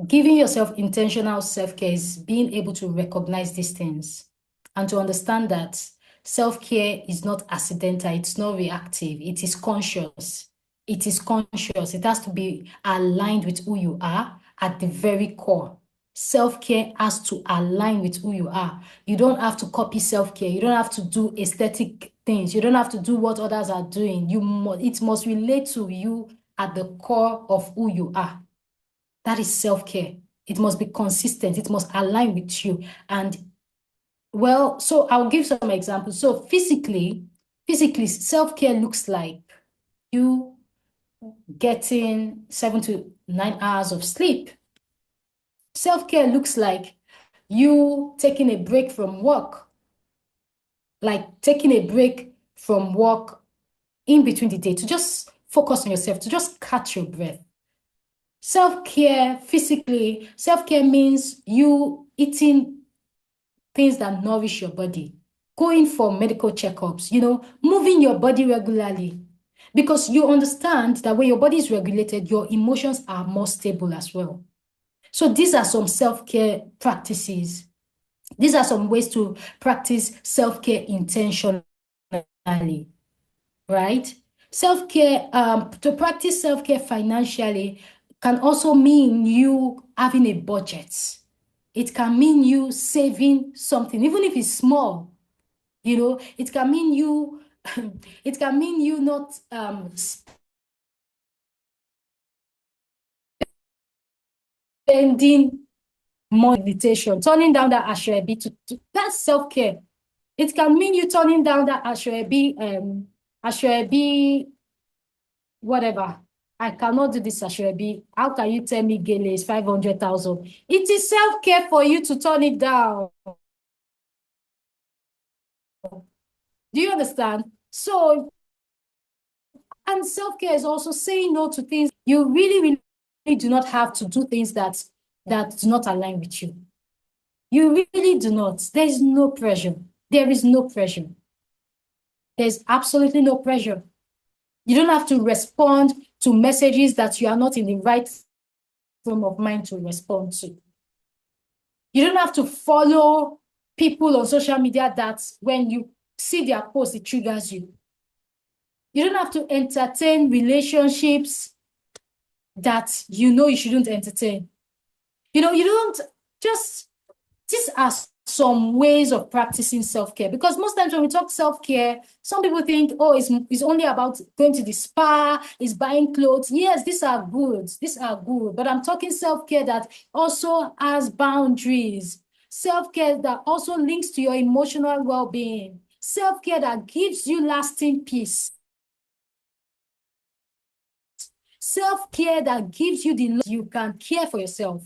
giving yourself intentional self-care is being able to recognize these things and to understand that self-care is not accidental, it's not reactive, it is conscious. It is conscious. It has to be aligned with who you are at the very core. Self-care has to align with who you are. You don't have to copy self-care. You don't have to do aesthetic things. You don't have to do what others are doing. It must relate to you at the core of who you are. That is self-care. It must be consistent. It must align with you. And so I'll give some examples. So physically, self-care looks like you getting 7 to 9 hours of sleep. Self-care looks like you taking a break from work. like taking a break from work in between the day to just focus on yourself, to just catch your breath. Self-care physically, self-care means you eating things that nourish your body, going for medical checkups, moving your body regularly. Because you understand that when your body is regulated, your emotions are more stable as well. So these are some self-care practices. These are some ways to practice self-care intentionally, right? Self-care, to practice self-care financially can also mean you having a budget. It can mean you saving something, even if it's small. It can mean you, it can mean you not spending more meditation, turning down that ashrebi that's self-care. It can mean you turning down that ashrebi, whatever. I cannot do this ashrebi. How can you tell me gele is 500,000? It is self-care for you to turn it down. Do you understand? So, and self-care is also saying no to things. You really, really do not have to do things that do not align with you. You really do not. There is no pressure. There is no pressure. There's absolutely no pressure. You don't have to respond to messages that you are not in the right frame of mind to respond to. You don't have to follow people on social media that when you see their post, it triggers you. You don't have to entertain relationships that you shouldn't entertain. You don't just, these are some ways of practicing self-care, because most times when we talk self-care, some people think, oh, it's only about going to the spa, it's buying clothes. Yes, these are good, but I'm talking self-care that also has boundaries, self-care that also links to your emotional well-being, self-care that gives you lasting peace, self-care that gives you the love you can care for yourself.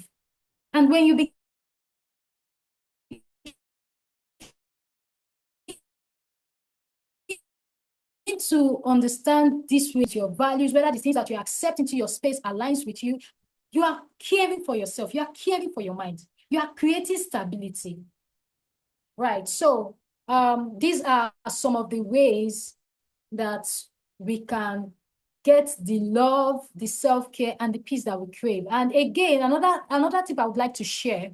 And when you begin to understand this with your values, whether the things that you accept into your space aligns with you, you are caring for yourself, you are caring for your mind, you are creating stability. Right. So these are some of the ways that we can get the love, the self-care, and the peace that we crave. And again, another tip I would like to share,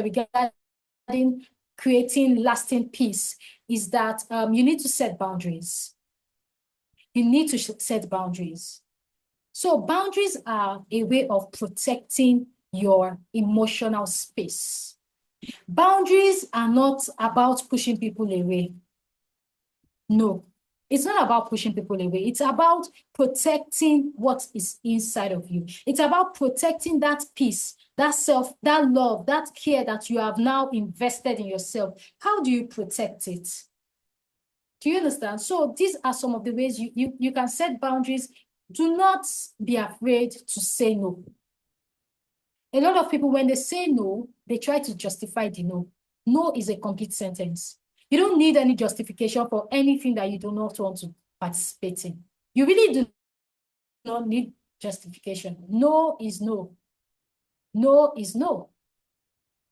regarding creating lasting peace is that you need to set boundaries. You need to set boundaries. So boundaries are a way of protecting your emotional space. Boundaries are not about pushing people away. No, it's not about pushing people away. It's about protecting what is inside of you. It's about protecting that peace, that self, that love, that care that you have now invested in yourself. How do you protect it? Do you understand? So these are some of the ways you can set boundaries. Do not be afraid to say no. A lot of people, when they say no, they try to justify the no. No is a complete sentence. You don't need any justification for anything that you do not want to participate in. You really do not need justification. No is no. No is no.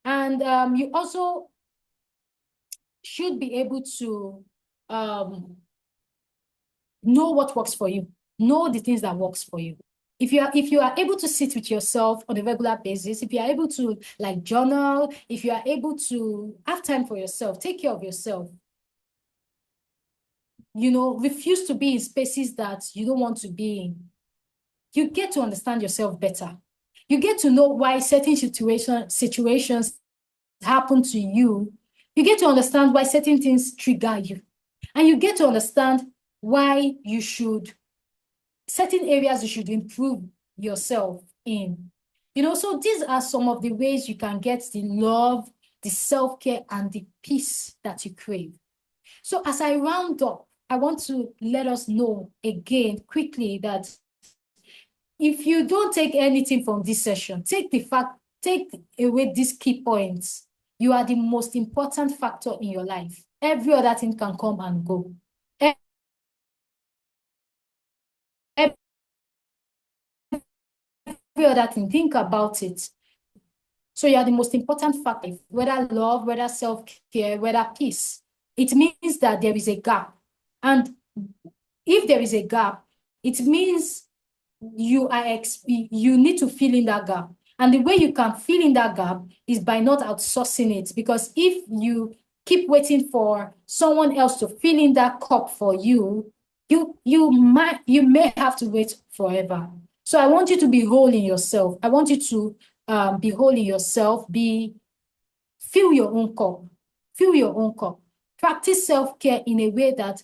And you also should be able to know what works for you. Know the things that works for you. If you are able to sit with yourself on a regular basis, if you are able to like journal, if you are able to have time for yourself, take care of yourself, refuse to be in spaces that you don't want to be in, you get to understand yourself better. You get to know why certain situations happen to you. You get to understand why certain things trigger you. And you get to understand why certain areas you should improve yourself in. So these are some of the ways you can get the love, the self-care, and the peace that you crave. So as I round up, I want to let us know again quickly that if you don't take anything from this session, take away these key points. You are the most important factor in your life. every other thing can come and go. Every other thing, think about it. So you are the most important factor, whether love, whether self-care, whether peace. It means that there is a gap. And if there is a gap, it means you need to fill in that gap. And the way you can fill in that gap is by not outsourcing it. Because if you keep waiting for someone else to fill in that cup for you, you may have to wait forever. So I want you to be whole in yourself. I want you to be whole in yourself. Fill your own cup. Fill your own cup. Practice self-care in a way that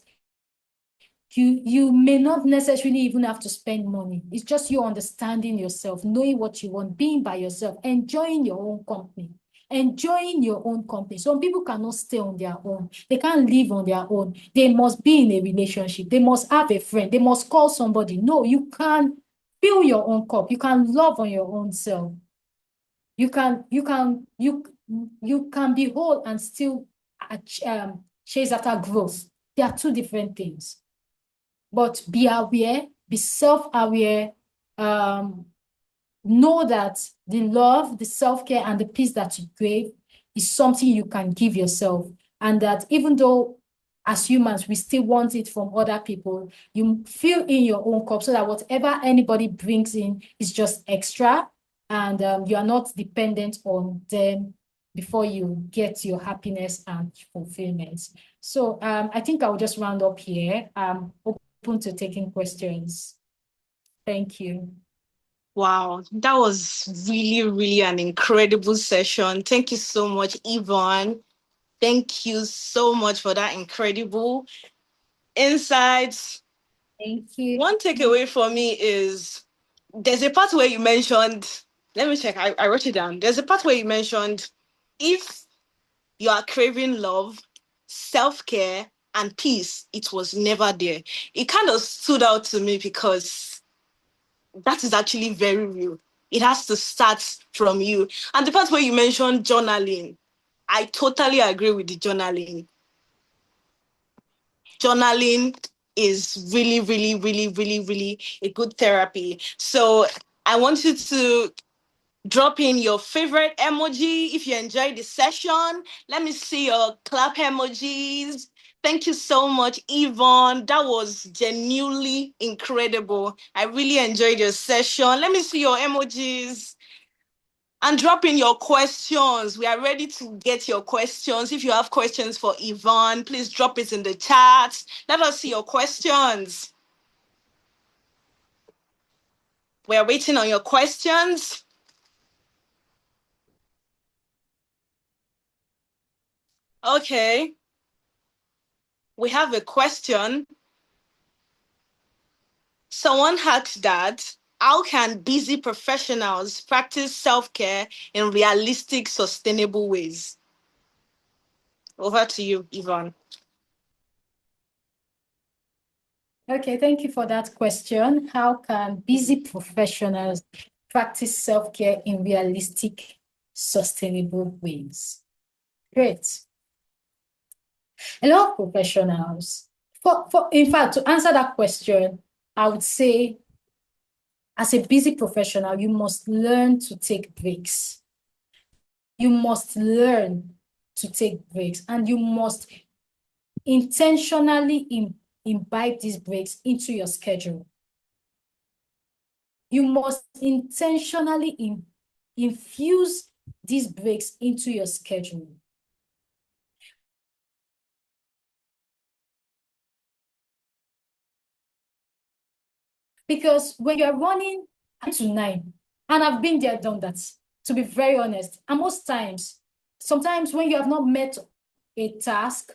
you may not necessarily even have to spend money. It's just you understanding yourself, knowing what you want, being by yourself, enjoying your own company. Enjoying your own company. Some people cannot stay on their own. They can't live on their own. They must be in a relationship. They must have a friend. They must call somebody. No, you can fill your own cup. You can love on your own self. You can be whole and still chase after growth. They are two different things. But be aware, be self-aware, know that the love, the self-care, and the peace that you crave is something you can give yourself. And that even though as humans, we still want it from other people, you fill in your own cup so that whatever anybody brings in is just extra, and you are not dependent on them before you get your happiness and fulfillment. So I think I'll just round up here. Open to taking questions. Thank you. Wow, that was really, really an incredible session. Thank you so much, Yvonne. Thank you so much for that incredible insights. Thank you. One takeaway for me is there's a part where you mentioned, let me check, I wrote it down. There's a part where you mentioned if you are craving love, self-care, and peace, it was never there. It kind of stood out to me because that is actually very real. It has to start from you. And the part where you mentioned journaling, I totally agree with the journaling. Journaling is really, really, really, really, really a good therapy. So I want you to drop in your favorite emoji if you enjoyed the session. Let me see your clap emojis. Thank you so much, Yvonne. That was genuinely incredible. I really enjoyed your session. Let me see your emojis. And drop in your questions. We are ready to get your questions. If you have questions for Yvonne, please drop it in the chat. Let us see your questions. We are waiting on your questions. Okay. We have a question. Someone asked that, how can busy professionals practice self-care in realistic, sustainable ways? Over to you, Yvonne. Okay, thank you for that question. How can busy professionals practice self-care in realistic, sustainable ways? Great. A lot of professionals, in fact, to answer that question, I would say, as a busy professional, you must learn to take breaks. You must learn to take breaks, and you must intentionally imbibe these breaks into your schedule. You must intentionally infuse these breaks into your schedule. Because when you're running 9 to 9, and I've been there, done that, to be very honest, and most times, sometimes when you have not met a task,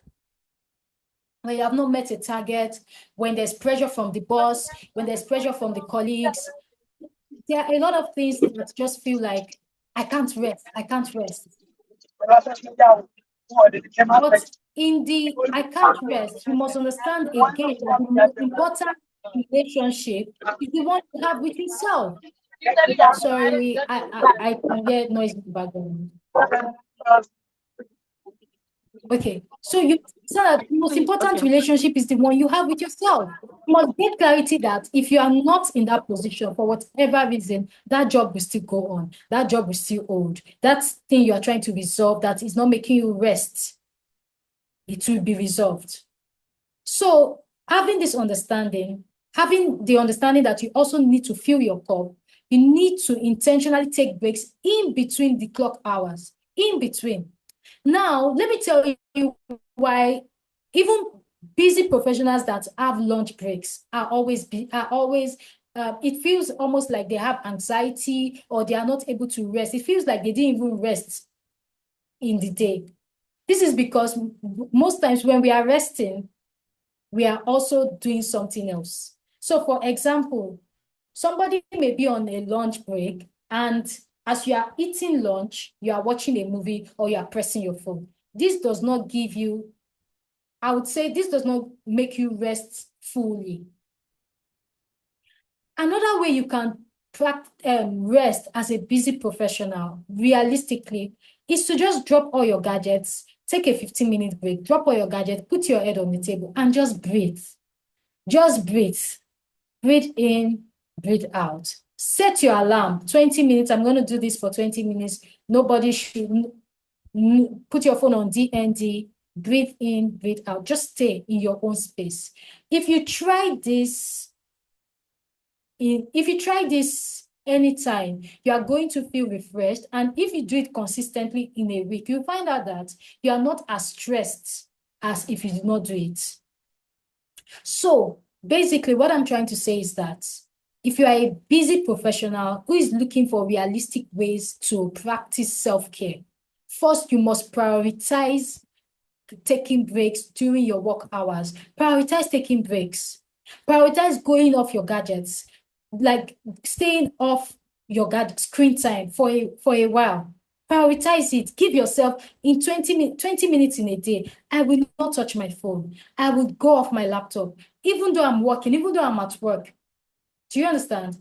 when you have not met a target, when there's pressure from the boss, when there's pressure from the colleagues, there are a lot of things that just feel like, I can't rest, I can't rest. But in the I can't rest, you must understand again that the most important relationship is the one you have with yourself. Sorry, I can hear noise in the background. Okay, so you so that the most important relationship is the one you have with yourself. You must get clarity that if you are not in that position for whatever reason, that job will still go on. That job will still hold. That thing you are trying to resolve that is not making you rest, it will be resolved. So having this understanding, having the understanding that you also need to fill your cup, you need to intentionally take breaks in between the clock hours, in between. Now, let me tell you why even busy professionals that have lunch breaks are always, it feels almost like they have anxiety or they are not able to rest. It feels like they didn't even rest in the day. This is because most times when we are resting, we are also doing something else. So for example, somebody may be on a lunch break and as you are eating lunch, you are watching a movie or you are pressing your phone. This does not give you, I would say this does not make you rest fully. Another way you can rest as a busy professional, realistically, is to just drop all your gadgets, take a 15-minute break, drop all your gadgets, put your head on the table and just breathe. Just breathe. Breathe in, breathe out. Set your alarm, 20 minutes. I'm going to do this for 20 minutes. Nobody should put your phone on DND, breathe in, breathe out. Just stay in your own space. If you try this, anytime, you are going to feel refreshed. And if you do it consistently in a week, you'll find out that you are not as stressed as if you did not do it. So basically, what I'm trying to say is that if you are a busy professional who is looking for realistic ways to practice self-care, first, you must prioritize taking breaks during your work hours. Prioritize taking breaks. Prioritize going off your gadgets, like staying off your screen time for a while. Prioritize it. Give yourself in 20 minutes in a day. I will not touch my phone. I will go off my laptop, even though I'm working, even though I'm at work. Do you understand?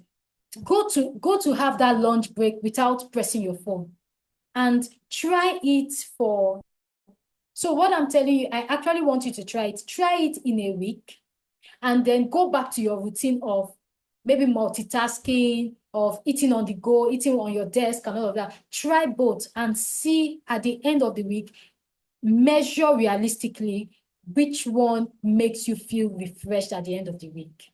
Go to have that lunch break without pressing your phone and try it for. So what I'm telling you, I actually want you to try it. Try it in a week and then go back to your routine of maybe multitasking, of eating on the go, eating on your desk and all of that. Try both and see at the end of the week, measure realistically which one makes you feel refreshed at the end of the week.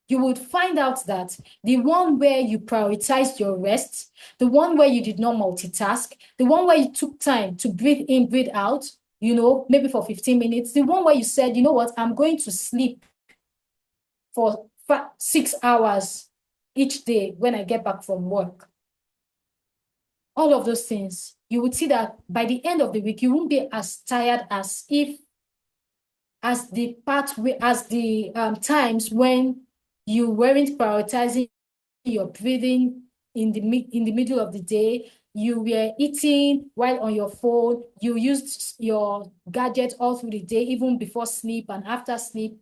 You would find out that the one where you prioritized your rest, the one where you did not multitask, the one where you took time to breathe in, breathe out, maybe for 15 minutes, the one where you said, you know what, I'm going to sleep for 6 hours each day when I get back from work. All of those things, you would see that by the end of the week, you won't be as tired as the times when you weren't prioritizing your breathing in the middle of the day. You were eating while on your phone. You used your gadget all through the day, even before sleep and after sleep.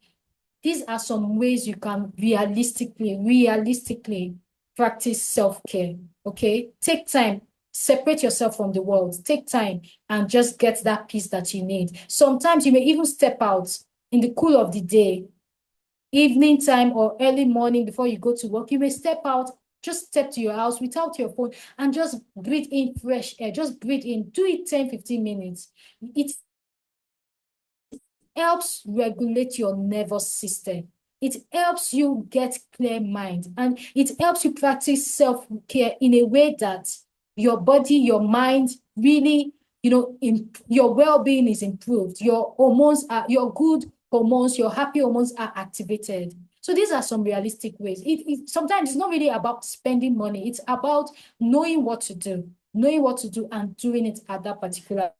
These are some ways you can realistically practice self-care, okay? Take time, separate yourself from the world, take time and just get that peace that you need. Sometimes you may even step out in the cool of the day, evening time or early morning before you go to work. You may step out, just step to your house without your phone and just breathe in fresh air. Just breathe in. Do it 10-15 minutes. It helps regulate your nervous system. It helps you get clear mind and it helps you practice self-care in a way that your body, your mind really, your well-being is improved. Your hormones your good hormones, your happy hormones are activated. So these are some realistic ways. Sometimes it's not really about spending money. It's about knowing what to do and doing it at that particular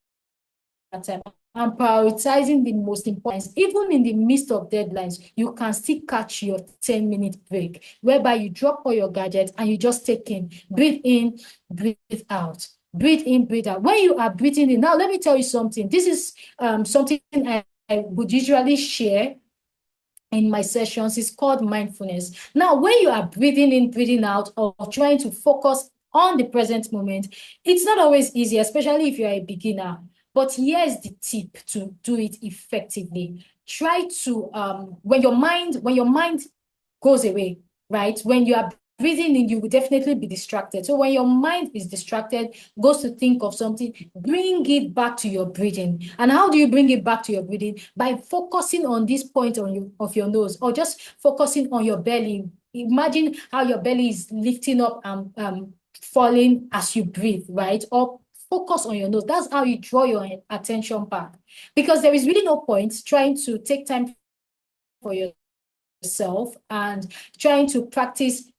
time and prioritizing the most important. Even in the midst of deadlines, you can still catch your 10-minute break whereby you drop all your gadgets and you just take breathe in, breathe out. Breathe in, breathe out. When you are breathing in, now let me tell you something. This is something I would usually share in my sessions. Is called mindfulness. Now, when you are breathing in, breathing out, or trying to focus on the present moment, it's not always easy, especially if you're a beginner. But here's the tip to do it effectively. Try to, when your mind goes away, right? When you are breathing in, you will definitely be distracted. So when your mind is distracted, goes to think of something, bring it back to your breathing. And how do you bring it back to your breathing? By focusing on this point of your nose, or just focusing on your belly. Imagine how your belly is lifting up and falling as you breathe, right? Or focus on your nose. That's how you draw your attention back. Because there is really no point trying to take time for yourself and trying to practice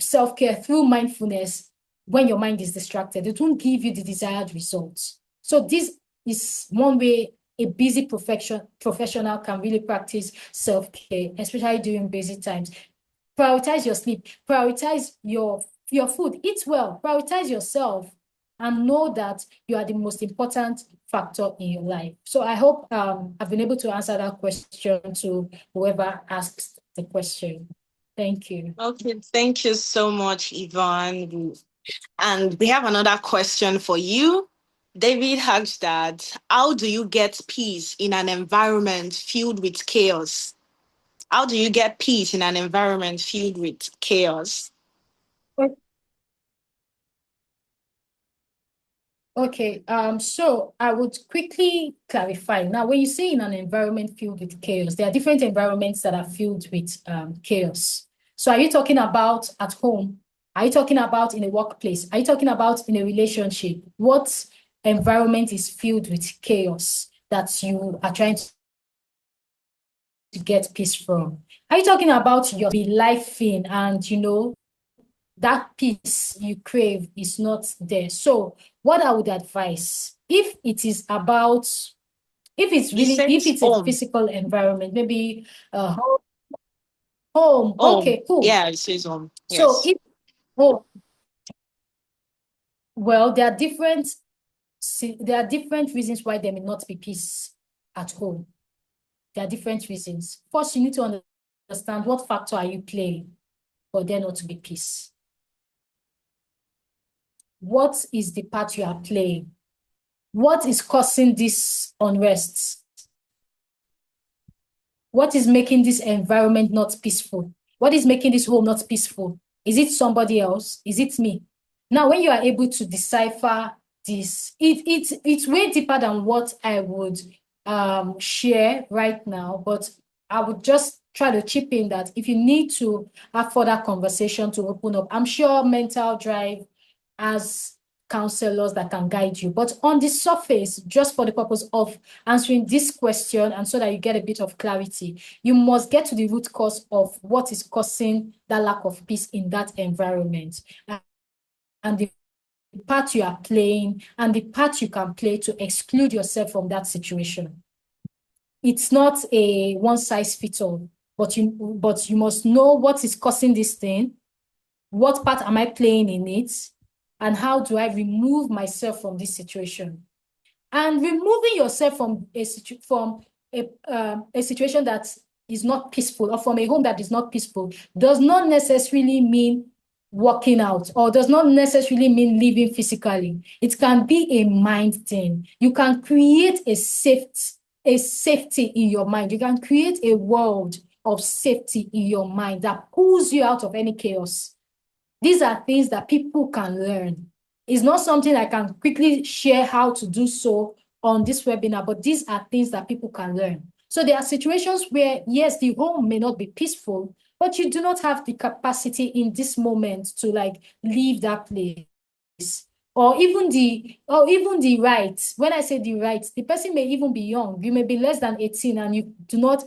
self-care through mindfulness when your mind is distracted. It won't give you the desired results. So this is one way a busy professional can really practice self-care, especially during busy times. Prioritize your sleep, prioritize your food, eat well, prioritize yourself, and know that you are the most important factor in your life. So I hope I've been able to answer that question to whoever asked the question. Thank you. Okay, thank you so much, Yvonne. And we have another question for you. David Hagstad, how do you get peace in an environment filled with chaos? How do you get peace in an environment filled with chaos? Okay, so I would quickly clarify. Now, when you say in an environment filled with chaos, there are different environments that are filled with chaos. So are you talking about at home? Are you talking about in a workplace? Are you talking about in a relationship? What environment is filled with chaos that you are trying to get peace from? Are you talking about your life in and, that peace you crave is not there? So what I would advise, if it's a Home. physical environment, maybe home. Home. Okay, cool. Yeah, it says home. So Yes. well, there are different reasons why there may not be peace at home. There are different reasons. First, you need to understand what factor are you playing for there not to be peace. What is the part you are playing? What is causing this unrest? What is making this environment not peaceful? What is making this home not peaceful? Is it somebody else? Is it me? Now, when you are able to decipher this, it's way deeper than what I would share right now, but I would just try to chip in that if you need to have further conversation to open up, I'm sure Mental Drive has counselors that can guide you. But on the surface, just for the purpose of answering this question and so that you get a bit of clarity, you must get to the root cause of what is causing that lack of peace in that environment, and the part you are playing and the part you can play to exclude yourself from that situation. It's not a one size fits all, but you must know what is causing this thing, what part am I playing in it, and how do I remove myself from this situation. And removing yourself from a situation that is not peaceful, or from a home that is not peaceful, does not necessarily mean working out, or does not necessarily mean living physically. It can be a mind thing. You can create a safety in your mind. You can create a world of safety in your mind that pulls you out of any chaos. These are things that people can learn. It's not something I can quickly share how to do so on this webinar, but these are things that people can learn. So there are situations where, yes, the home may not be peaceful, but you do not have the capacity in this moment to leave that place. Or even the right. When I say the right, the person may even be young. You may be less than 18 and you do not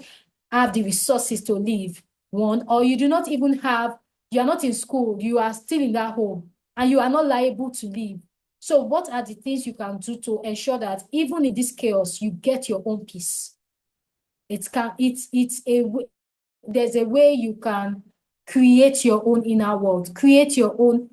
have the resources to leave one, or you do not even have, you are not in school, you are still in that home, and you are not liable to leave. So what are the things you can do to ensure that even in this chaos, you get your own peace? There's a way you can create your own inner world, create your own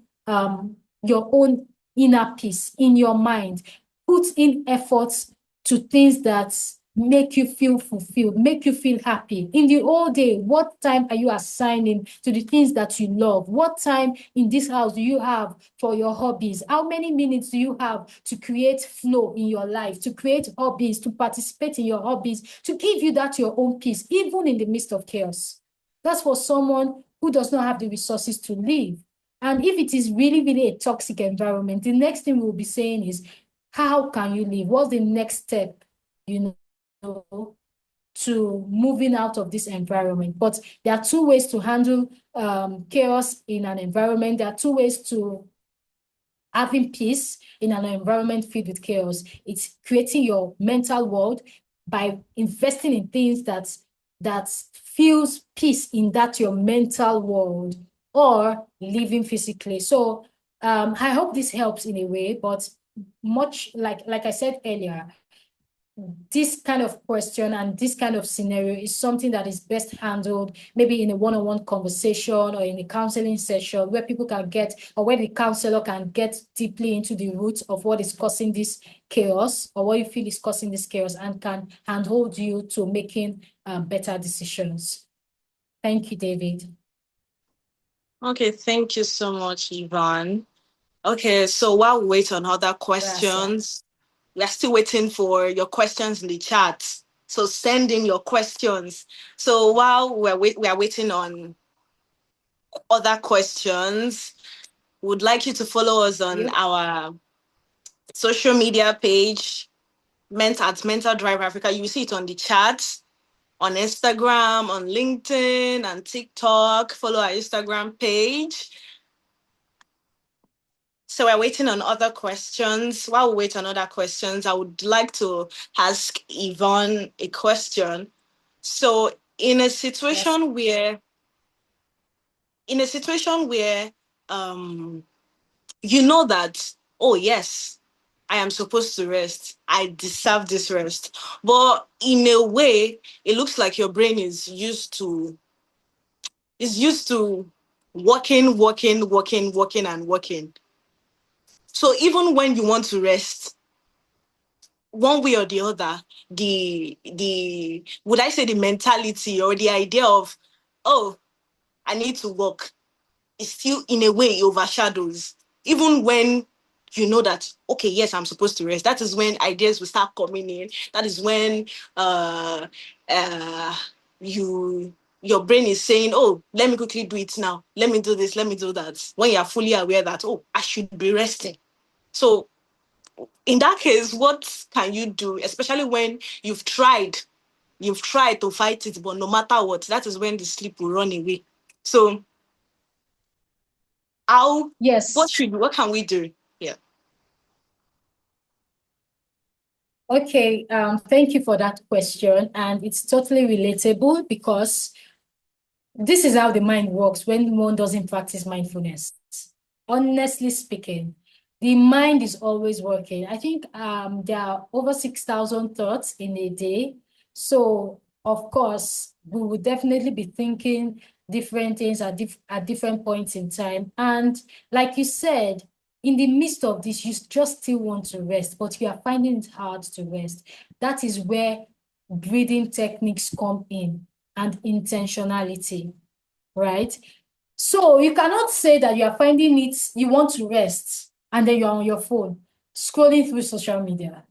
inner peace in your mind, put in efforts to things that make you feel fulfilled, make you feel happy. In the whole day, what time are you assigning to the things that you love? What time in this house do you have for your hobbies? How many minutes do you have to create flow in your life, to create hobbies, to participate in your hobbies, to give you that your own peace, even in the midst of chaos? That's for someone who does not have the resources to live. And if it is really, really a toxic environment, the next thing we'll be saying is, how can you live? What's the next step, to moving out of this environment? But there are two ways to handle chaos in an environment. There are two ways to having peace in an environment filled with chaos. It's creating your mental world by investing in things that feels peace in that your mental world, or living physically. So I hope this helps in a way, but much like I said earlier, this kind of question and this kind of scenario is something that is best handled maybe in a one-on-one conversation or in a counseling session where people can get, or where the counselor can get deeply into the roots of what is causing this chaos, or what you feel is causing this chaos, and can handhold you to making better decisions. Thank you, David. Okay, thank you so much, Yvonne. Okay, so while we wait on other questions, Gracias. we are still waiting for your questions in the chat. So send in your questions. So while we are waiting on other questions, would like you to follow us on our social media page, Mental Drive Africa. You will see it on the chat, on Instagram, on LinkedIn, and TikTok. Follow our Instagram page. So we're waiting on other questions. While we wait on other questions, I would like to ask Yvonne a question. So in a situation where you know that, oh yes, I am supposed to rest, I deserve this rest, but in a way it looks like your brain is used to working and working. So even when you want to rest, one way or the other, the would I say the mentality or the idea of, oh, I need to work, is still in a way overshadows. Even when you know that, okay, yes, I'm supposed to rest. That is when ideas will start coming in. That is when uh you your brain is saying, oh, let me quickly do it now. Let me do this, let me do that. When you're fully aware that, oh, I should be resting. So in that case, what can you do, especially when you've tried to fight it, but no matter what, that is when the sleep will run away. So what can we do? Yeah. Okay, thank you for that question. And it's totally relatable, because this is how the mind works when one doesn't practice mindfulness. Honestly speaking, the mind is always working. I think there are over 6,000 thoughts in a day. So, of course, we would definitely be thinking different things at different points in time. And like you said, in the midst of this, you just still want to rest, but you are finding it hard to rest. That is where breathing techniques come in, and intentionality, right? So you cannot say that you are finding it, you want to rest, and then you're on your phone scrolling through social media.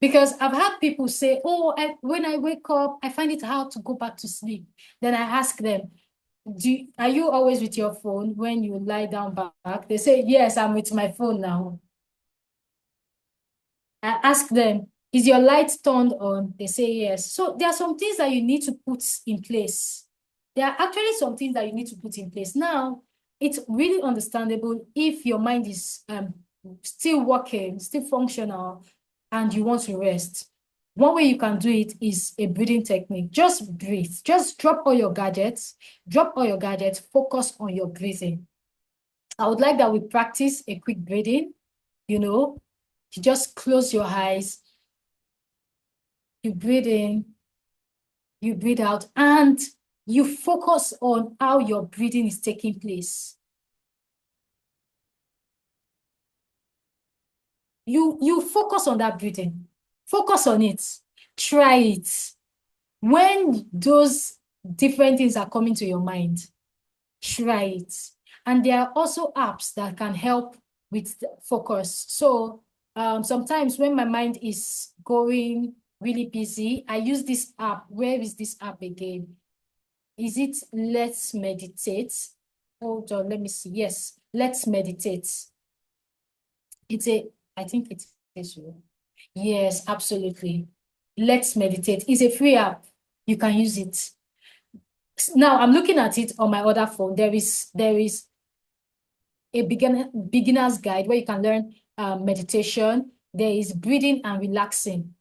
Because I've had people say, oh, when I wake up, I find it hard to go back to sleep. Then I ask them, are you always with your phone when you lie down back? They say, yes, I'm with my phone now. I ask them, is your light turned on? They say yes. So there are some things that you need to put in place. There are actually some things that you need to put in place. Now, it's really understandable if your mind is still working, still functional, and you want to rest. One way you can do it is a breathing technique. Just breathe. Just drop all your gadgets. Drop all your gadgets. Focus on your breathing. I would like that we practice a quick breathing. You just close your eyes. You breathe in, you breathe out, and you focus on how your breathing is taking place. You focus on that breathing. Focus on it. try it. When those different things are coming to your mind, try it. And there are also apps that can help with the focus. So sometimes when my mind is going really busy, I use this app. Where is this app again? Is it Let's Meditate? Hold on, let me see. Yes, Let's Meditate. I think it is. Yes, absolutely. Let's Meditate. It's a free app. You can use it. Now I'm looking at it on my other phone. There is a beginner's guide where you can learn meditation. There is breathing and relaxing,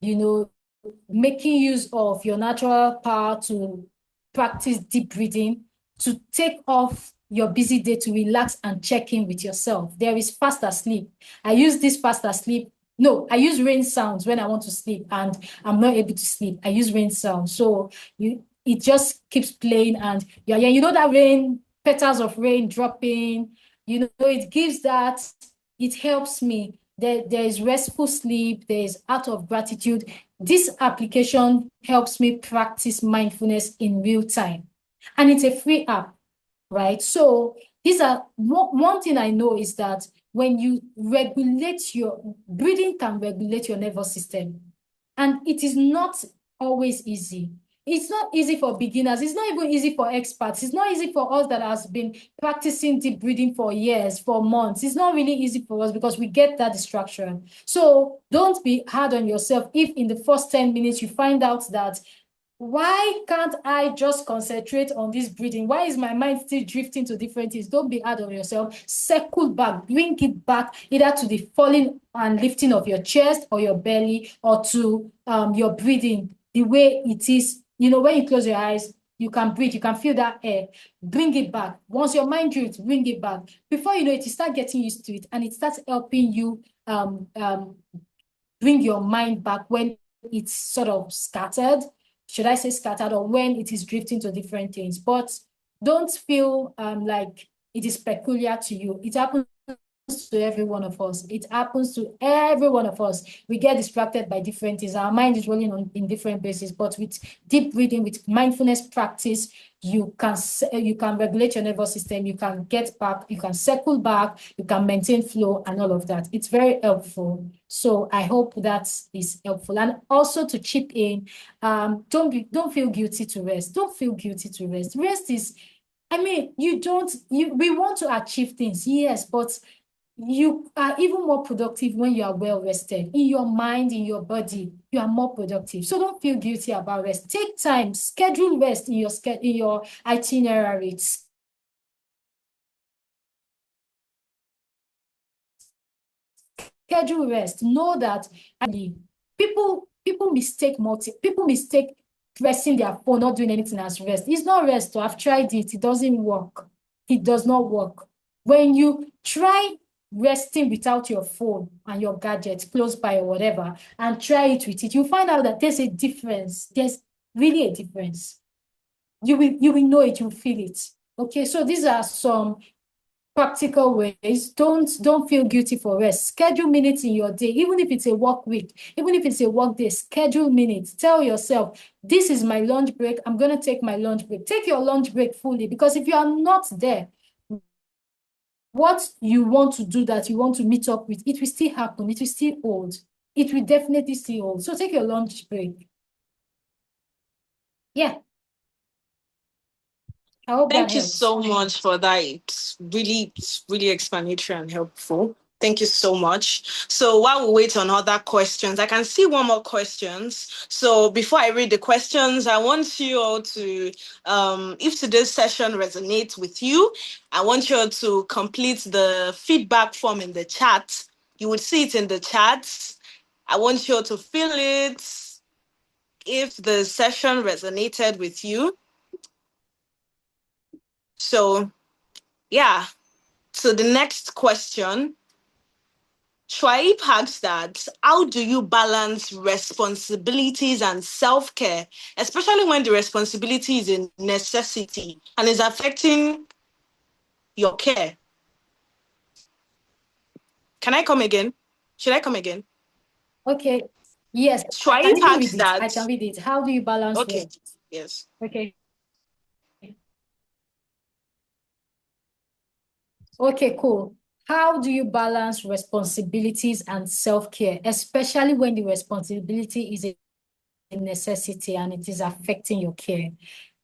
making use of your natural power to practice deep breathing, to take off your busy day, to relax and check in with yourself. There is faster sleep. I use this faster sleep. No, I use rain sounds when I want to sleep and I'm not able to sleep. I use rain sounds. So it just keeps playing and yeah, that rain, petals of rain dropping, it gives that, it helps me. There is restful sleep, there is art of gratitude. This application helps me practice mindfulness in real time. And it's a free app, right? So these are one thing I know is that when you regulate your breathing can regulate your nervous system. And it is not always easy. It's not easy for beginners. It's not even easy for experts. It's not easy for us that has been practicing deep breathing for years, for months. It's not really easy for us because we get that distraction. So don't be hard on yourself if in the first 10 minutes you find out that why can't I just concentrate on this breathing? Why is my mind still drifting to different things? Don't be hard on yourself. Circle back, bring it back either to the falling and lifting of your chest or your belly or to your breathing, the way it is. When you close your eyes, you can breathe, you can feel that air. Bring it back. Once your mind drifts, bring it back. Before you know it, you start getting used to it and it starts helping you bring your mind back when it's sort of scattered. Should I say scattered, or when it is drifting to different things? But don't feel like it is peculiar to you. It happens to every one of us. It happens to every one of us. We get distracted by different things. Our mind is rolling on in different bases, but with deep breathing, with mindfulness practice, you can regulate your nervous system, you can get back, you can circle back, you can maintain flow and all of that. It's very helpful. So I hope that is helpful. And also to chip in, don't feel guilty to rest. Don't feel guilty to rest. Rest is, we want to achieve things, yes, but you are even more productive when you are well rested in your mind, in your body. You are more productive. So don't feel guilty about rest. Take time, schedule rest in your itinerary. Schedule rest. Know that people mistake pressing their phone, not doing anything as rest. It's not rest. So I've tried it. It doesn't work. It does not work. When you try resting without your phone and your gadgets close by or whatever, and try it with it, you find out that there's a difference. There's really a difference. You will know it, you feel it. Okay, so these are some practical ways. Don't feel guilty for rest. Schedule minutes in your day, even if it's a work week, even if it's a work day, schedule minutes. Tell yourself, this is my lunch break. I'm going to take my lunch break. Take your lunch break fully, because if you are not there, what you want to do that you want to meet up with, it will still happen. It will still hold. It will definitely still hold. So take your lunch break. Yeah. I hope that Thank you helps. so much for that. It's really explanatory and helpful. Thank you so much. So while we wait on other questions, I can see one more questions. So before I read the questions, I want you all to, if today's session resonates with you, I want you all to complete the feedback form in the chat. You would see it in the chat. I want you all to fill it if the session resonated with you. So yeah, so the next question, Schweib asks that, how do you balance responsibilities and self-care, especially when the responsibility is a necessity and is affecting your care? Can I come again? Should I come again? Okay. Yes, I Schweib can even had read it. that. I can read it. How do you balance Okay. work? Yes. Okay. Okay, cool. How do you balance responsibilities and self-care, especially when the responsibility is a necessity and it is affecting your care?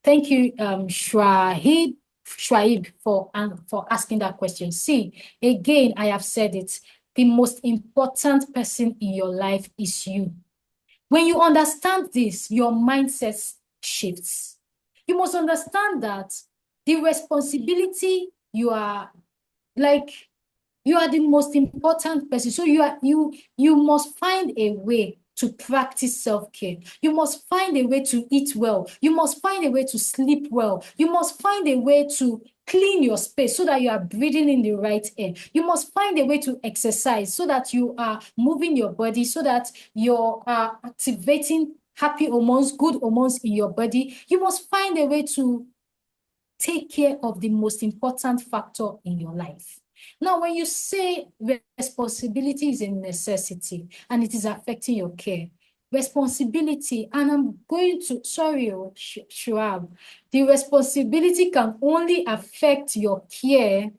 Thank you, Shwaib, for asking that question. See, again, I have said it. The most important person in your life is you. When you understand this, your mindset shifts. You must understand that the responsibility you are like you are the most important person. So you must find a way to practice self-care. You must find a way to eat well. You must find a way to sleep well. You must find a way to clean your space so that you are breathing in the right air. You must find a way to exercise so that you are moving your body, so that you're activating happy hormones, good hormones in your body. You must find a way to take care of the most important factor in your life. Now, when you say responsibility is a necessity and it is affecting your care, responsibility, and I'm going to, sorry, Shuab, the responsibility can only affect your care,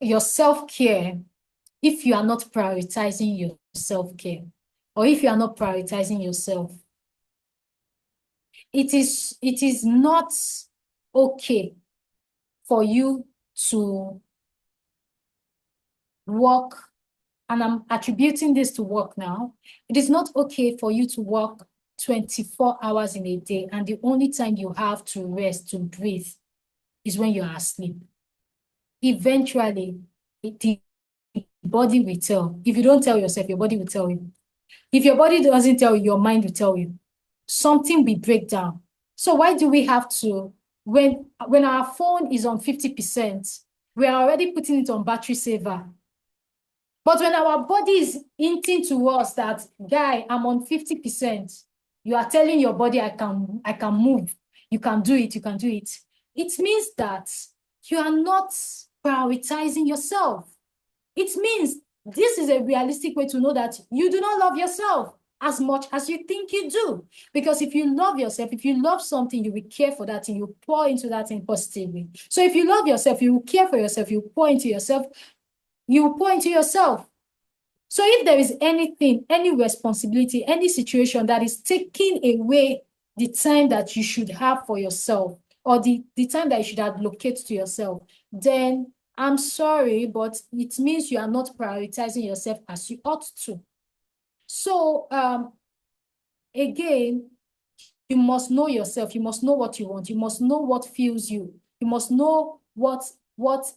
your self-care, if you are not prioritizing your self-care, or if you are not prioritizing yourself. It is not okay for you to work, and I'm attributing this to work now. It is not okay for you to work 24 hours in a day, and the only time you have to rest, to breathe, is when you are asleep. Eventually, the body will tell. If you don't tell yourself, your body will tell you. If your body doesn't tell you, your mind will tell you. Something will break down. So why do we have to, when our phone is on 50%, we are already putting it on battery saver. But when our body is hinting to us that, guy, I'm on 50%, you are telling your body, I can move, you can do it, you can do it. It means that you are not prioritizing yourself. It means this is a realistic way to know that you do not love yourself as much as you think you do. Because if you love yourself, if you love something, you will care for that and you pour into that thing positively. So if you love yourself, you will care for yourself, you pour into yourself, you pour into yourself. So if there is anything, any responsibility, any situation that is taking away the time that you should have for yourself, or the time that you should allocate to yourself, then I'm sorry, but it means you are not prioritizing yourself as you ought to. So again, you must know yourself. You must know what you want. You must know what fuels you. You must know what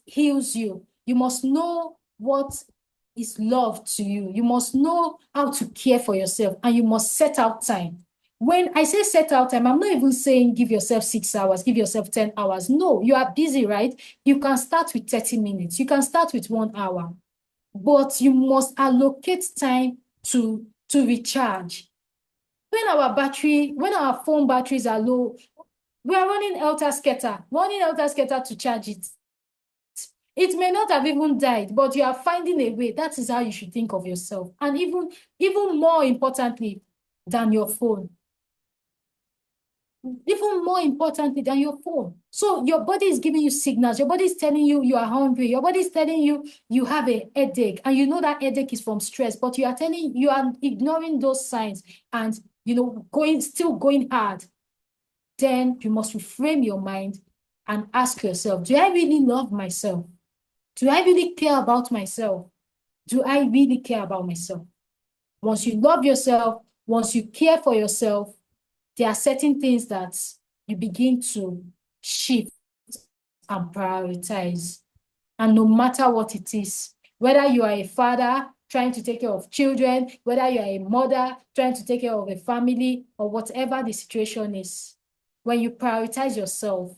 heals you. You must know what is love to you. You must know how to care for yourself, and you must set out time. When I say set out time, I'm not even saying give yourself 6 hours, give yourself 10 hours. No, you are busy, right? You can start with 30 minutes. You can start with 1 hour, but you must allocate time to recharge. When our phone batteries are low, we are running helter-skelter to charge it. It may not have even died, but you are finding a way. That is how you should think of yourself. And even more importantly than your phone. Even more importantly than your phone. So your body is giving you signals. Your body is telling you you are hungry. Your body is telling you you have a headache, and you know that headache is from stress, but you are ignoring those signs and still going hard. Then you must reframe your mind and ask yourself, do I really love myself? Do I really care about myself? Do I really care about myself? Once you love yourself, once you care for yourself, there are certain things that you begin to shift and prioritize. And no matter what it is, whether you are a father trying to take care of children, whether you are a mother trying to take care of a family, or whatever the situation is, when you prioritize yourself,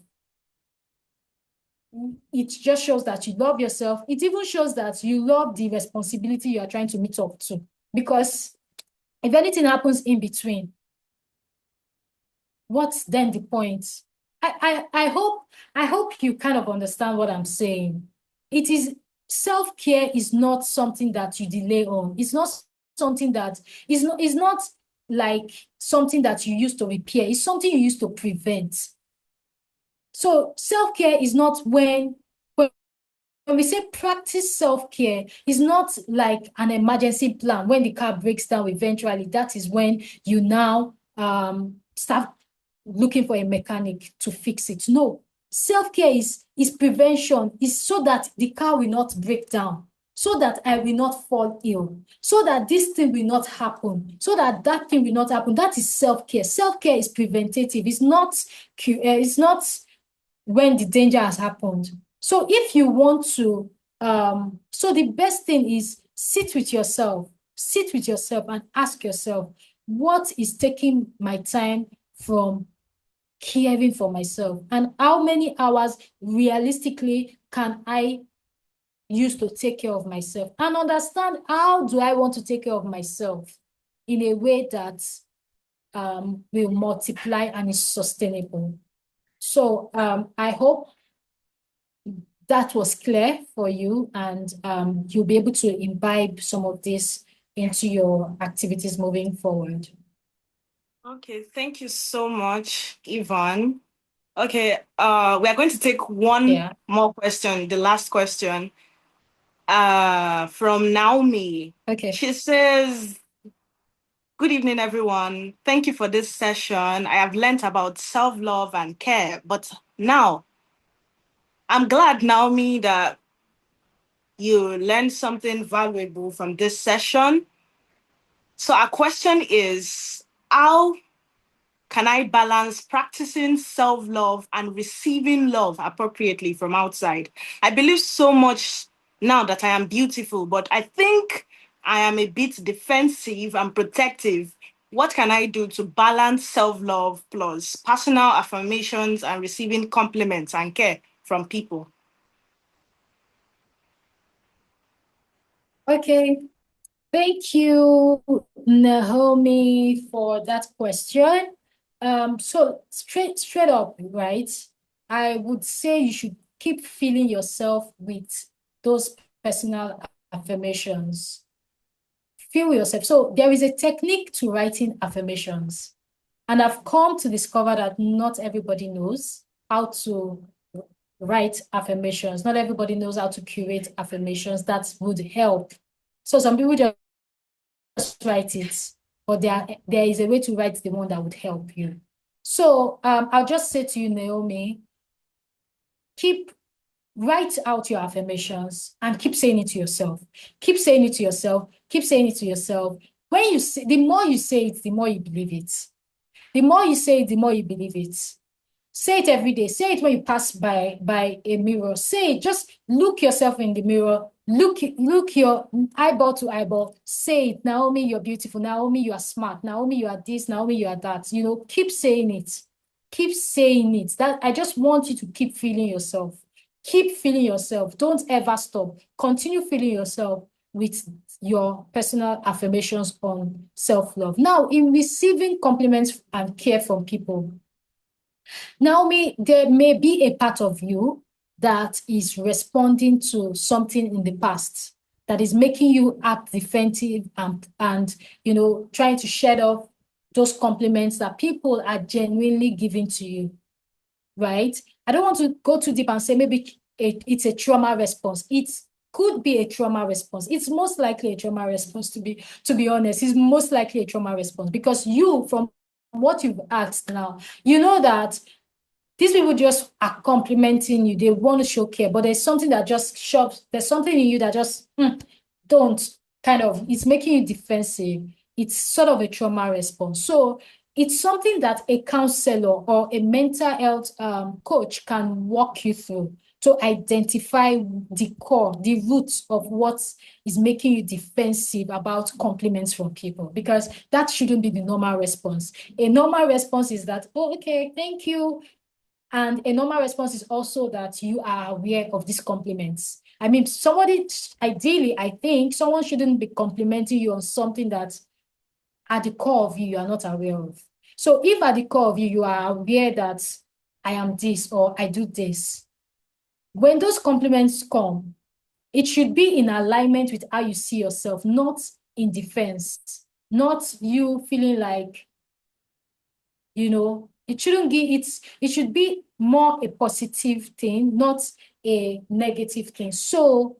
it just shows that you love yourself. It even shows that you love the responsibility you are trying to meet up to. Because if anything happens in between, what's then the point? I hope you kind of understand what I'm saying. Self-care is not something that you delay on. It's not something that is not like something that you use to repair. It's something you use to prevent. So self-care is not when we say practice self-care, it's not like an emergency plan. When the car breaks down eventually, that is when you now start looking for a mechanic to fix it. No, self-care is prevention, is so that the car will not break down, so that I will not fall ill, so that this thing will not happen, so that that thing will not happen. That is self-care. Self-care is preventative. It's not when the danger has happened. So if you want to, so the best thing is sit with yourself and ask yourself, what is taking my time from caring for myself? And how many hours realistically can I use to take care of myself? And understand, how do I want to take care of myself in a way that will multiply and is sustainable? So I hope that was clear for you, and you'll be able to imbibe some of this into your activities moving forward. Okay, thank you so much, Yvonne. Okay, we are going to take one more question, the last question, from Naomi. Okay. She says, good evening, everyone. Thank you for this session. I have learned about self-love and care, but now I'm glad, Naomi, that you learned something valuable from this session. So our question is, how can I balance practicing self-love and receiving love appropriately from outside? I believe so much now that I am beautiful, but I think I am a bit defensive and protective. What can I do to balance self-love plus personal affirmations and receiving compliments and care from people? Okay. Thank you, Naomi, for that question. So straight up, right? I would say you should keep filling yourself with those personal affirmations. Fill yourself. So there is a technique to writing affirmations. And I've come to discover that not everybody knows how to write affirmations. Not everybody knows how to curate affirmations that would help. So some people just write it, but there is a way to write the one that would help you. So I'll just say to you, Naomi, write out your affirmations and keep saying it to yourself. Keep saying it to yourself. Keep saying it to yourself. When you say, the more you say it, the more you believe it. The more you say it, the more you believe it. Say it every day. Say it when you pass by a mirror. Say it. Just look yourself in the mirror. Look your eyeball to eyeball. Say it. Naomi, you're beautiful. Naomi, you are smart. Naomi, you are this. Naomi, you are that. You know, keep saying it. Keep saying it. That I just want you to keep feeling yourself. Keep feeling yourself. Don't ever stop. Continue feeling yourself with your personal affirmations on self-love. Now, in receiving compliments and care from people, Naomi, there may be a part of you that is responding to something in the past that is making you act defensive and you know, trying to shed off those compliments that people are genuinely giving to you, right? I don't want to go too deep and say maybe it's a trauma response. It could be a trauma response. It's most likely a trauma response, to be honest. It's most likely a trauma response because you, from what you've asked now, you know that these people just are complimenting you. They want to show care, but there's something that just shoves. There's something in you that just don't kind of, it's making you defensive. It's sort of a trauma response. So it's something that a counselor or a mental health coach can walk you through to identify the core, the roots of what is making you defensive about compliments from people, because that shouldn't be the normal response. A normal response is that, oh, okay, thank you. And a normal response is also that you are aware of these compliments. I mean, ideally, I think someone shouldn't be complimenting you on something that at the core of you are not aware of. So if at the core of you are aware that I am this or I do this, when those compliments come, it should be in alignment with how you see yourself, not in defense, not you feeling like, it shouldn't be, it should be more a positive thing, not a negative thing. So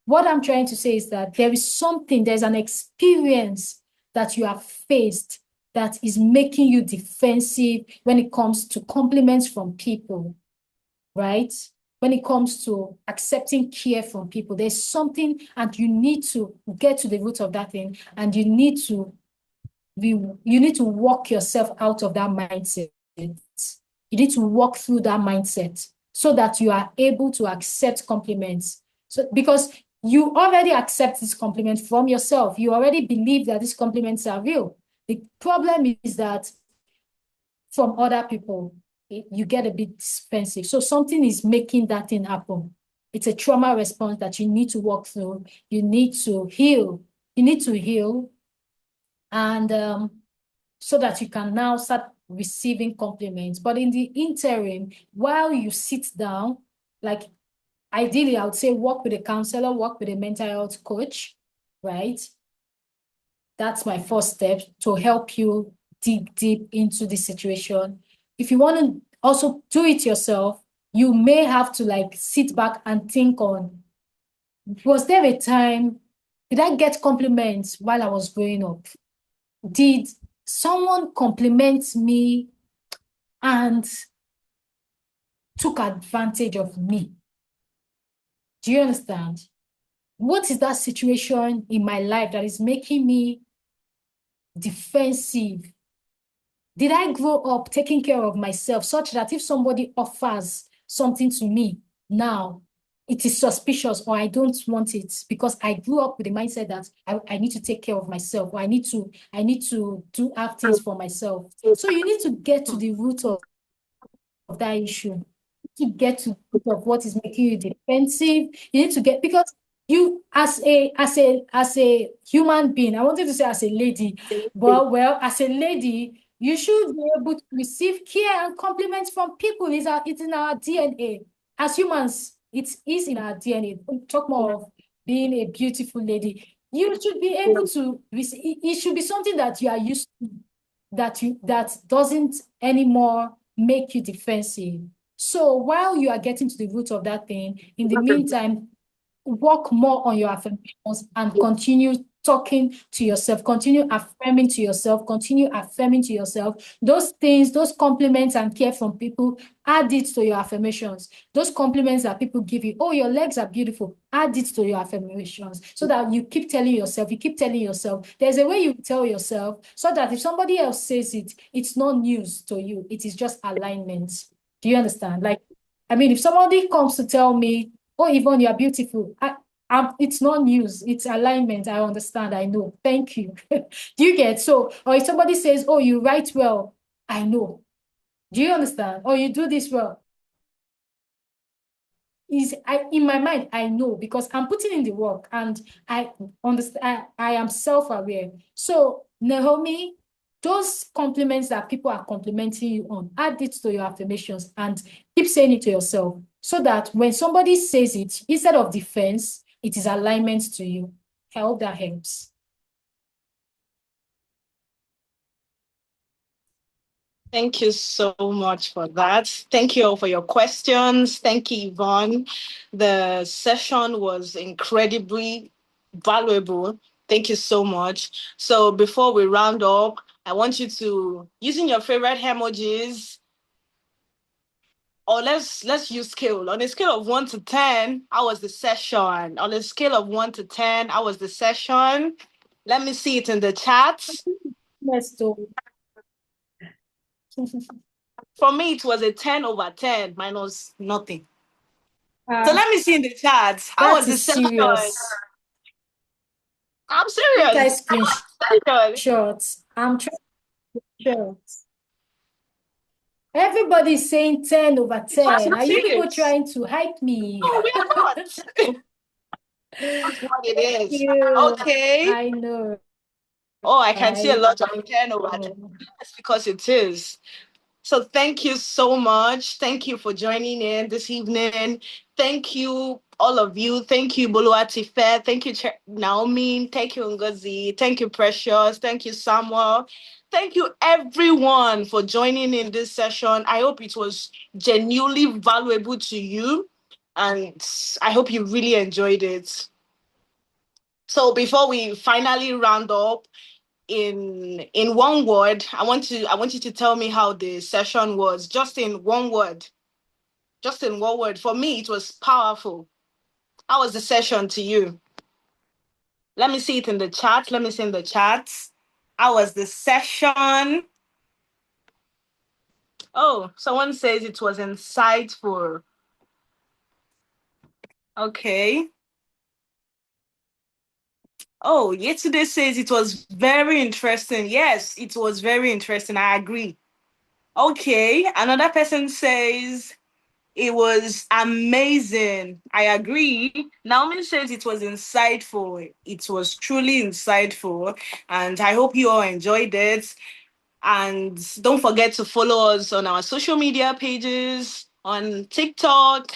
what I'm trying to say is that there's an experience that you have faced that is making you defensive when it comes to compliments from people, right? When it comes to accepting care from people, there's something, and you need to get to the root of that thing, and you need to walk yourself out of that mindset. You need to walk through that mindset so that you are able to accept compliments. So, because you already accept this compliment from yourself, you already believe that these compliments are real. The problem is that from other people, you get a bit defensive. So something is making that thing happen. It's a trauma response that you need to walk through. You need to heal. You need to heal, and so that you can now start receiving compliments. But in the interim, while you sit down, like ideally, I would say work with a counselor, work with a mental health coach, right? That's my first step to help you dig deep into the situation. If you want to also do it yourself, you may have to like sit back and think on, was there a time, did I get compliments while I was growing up? Did someone compliment me and took advantage of me? Do you understand? What is that situation in my life that is making me defensive? Did I grow up taking care of myself such that if somebody offers something to me now, it is suspicious, or I don't want it because I grew up with the mindset that I need to take care of myself, or I need to have things for myself. So you need to get to the root of that issue, to get to the root of what is making you defensive. You need to get, because you as a human being, I wanted to say as a lady, but well, as a lady, you should be able to receive care and compliments from people. It's in our DNA. As humans, it is in our DNA. Don't talk more of being a beautiful lady. You should be able to receive, it should be something that you are used to, that doesn't anymore make you defensive. So while you are getting to the root of that thing, in the meantime, work more on your affirmations and continue talking to yourself, continue affirming to yourself, continue affirming to yourself. Those things, those compliments and care from people, add it to your affirmations. Those compliments that people give you, oh, your legs are beautiful, add it to your affirmations so that you keep telling yourself, there's a way you tell yourself so that if somebody else says it, it's not news to you. It is just alignment. Do you understand? Like, I mean, if somebody comes to tell me, oh, Yvonne, you are beautiful, it's not news, it's alignment. I understand, I know. Thank you. Do you get? So, or if somebody says, oh, you write well, I know. Do you understand? Or you do this well. In my mind, I know because I'm putting in the work and I understand, I am self-aware. So, Naomi, those compliments that people are complimenting you on, add it to your affirmations and keep saying it to yourself so that when somebody says it, instead of defense, it is alignment to you. I hope that helps. Thank you so much for that. Thank you all for your questions. Thank you, Yvonne. The session was incredibly valuable. Thank you so much. So before we round up, I want you to, using your favorite emojis, or let's use scale. On a scale of 1 to 10, how was the session? On a scale of 1 to 10, how was the session? Let me see it in the chat. Yes, For me, it was a 10 over 10 minus nothing. So let me see in the chat. How was the session? Serious. I'm I serious. screenshots. I'm trying screenshots. Everybody's saying 10 over 10. Are you people trying to hype me? No, we are not. That's what it is. Okay. I know. Oh, I can see a lot of 10 over 10. That's because it is. So thank you so much. Thank you for joining in this evening. Thank you, all of you. Thank you, Boluwatife. Thank you, Naomi. Thank you, Ngozi. Thank you, Precious. Thank you, Samuel. Thank you, everyone, for joining in this session. I hope it was genuinely valuable to you, and I hope you really enjoyed it. So before we finally round up, in one word, I want you to tell me how the session was. Just in one word. Just in one word. For me, it was powerful. How was the session to you? Let me see it in the chat. Let me see in the chat. How was the session? Oh, someone says it was insightful. Okay. Oh, yesterday says it was very interesting. Yes, it was very interesting. I agree. Okay. Another person says it was amazing. I agree. Naomi says it was insightful. It was truly insightful. And I hope you all enjoyed it. And don't forget to follow us on our social media pages on TikTok,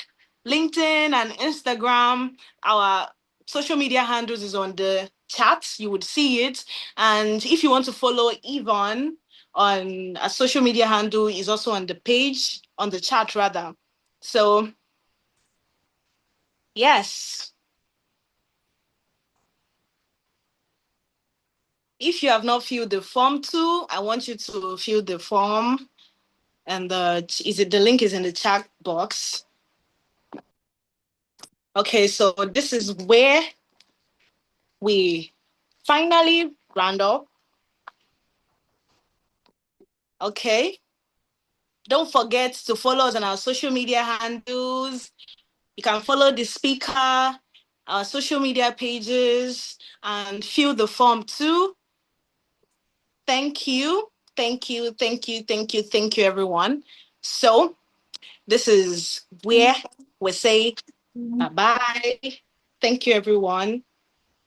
LinkedIn, and Instagram. Our social media handles is on the chat. You would see it. And if you want to follow Yvonne on a social media handle, is also on the page, on the chat rather. So, yes. If you have not filled the form too, I want you to fill the form. And the link is in the chat box. Okay, so this is where we finally round up. Okay. Don't forget to follow us on our social media handles. You can follow the speaker, our social media pages, and fill the form too. Thank you. Thank you. Thank you. Thank you. Thank you, everyone. So this is where we say bye-bye. Thank you, everyone.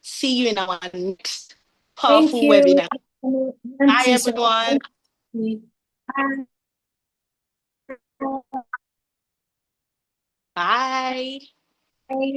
See you in our next Thank powerful you. webinar. Bye, everyone. Bye. Bye.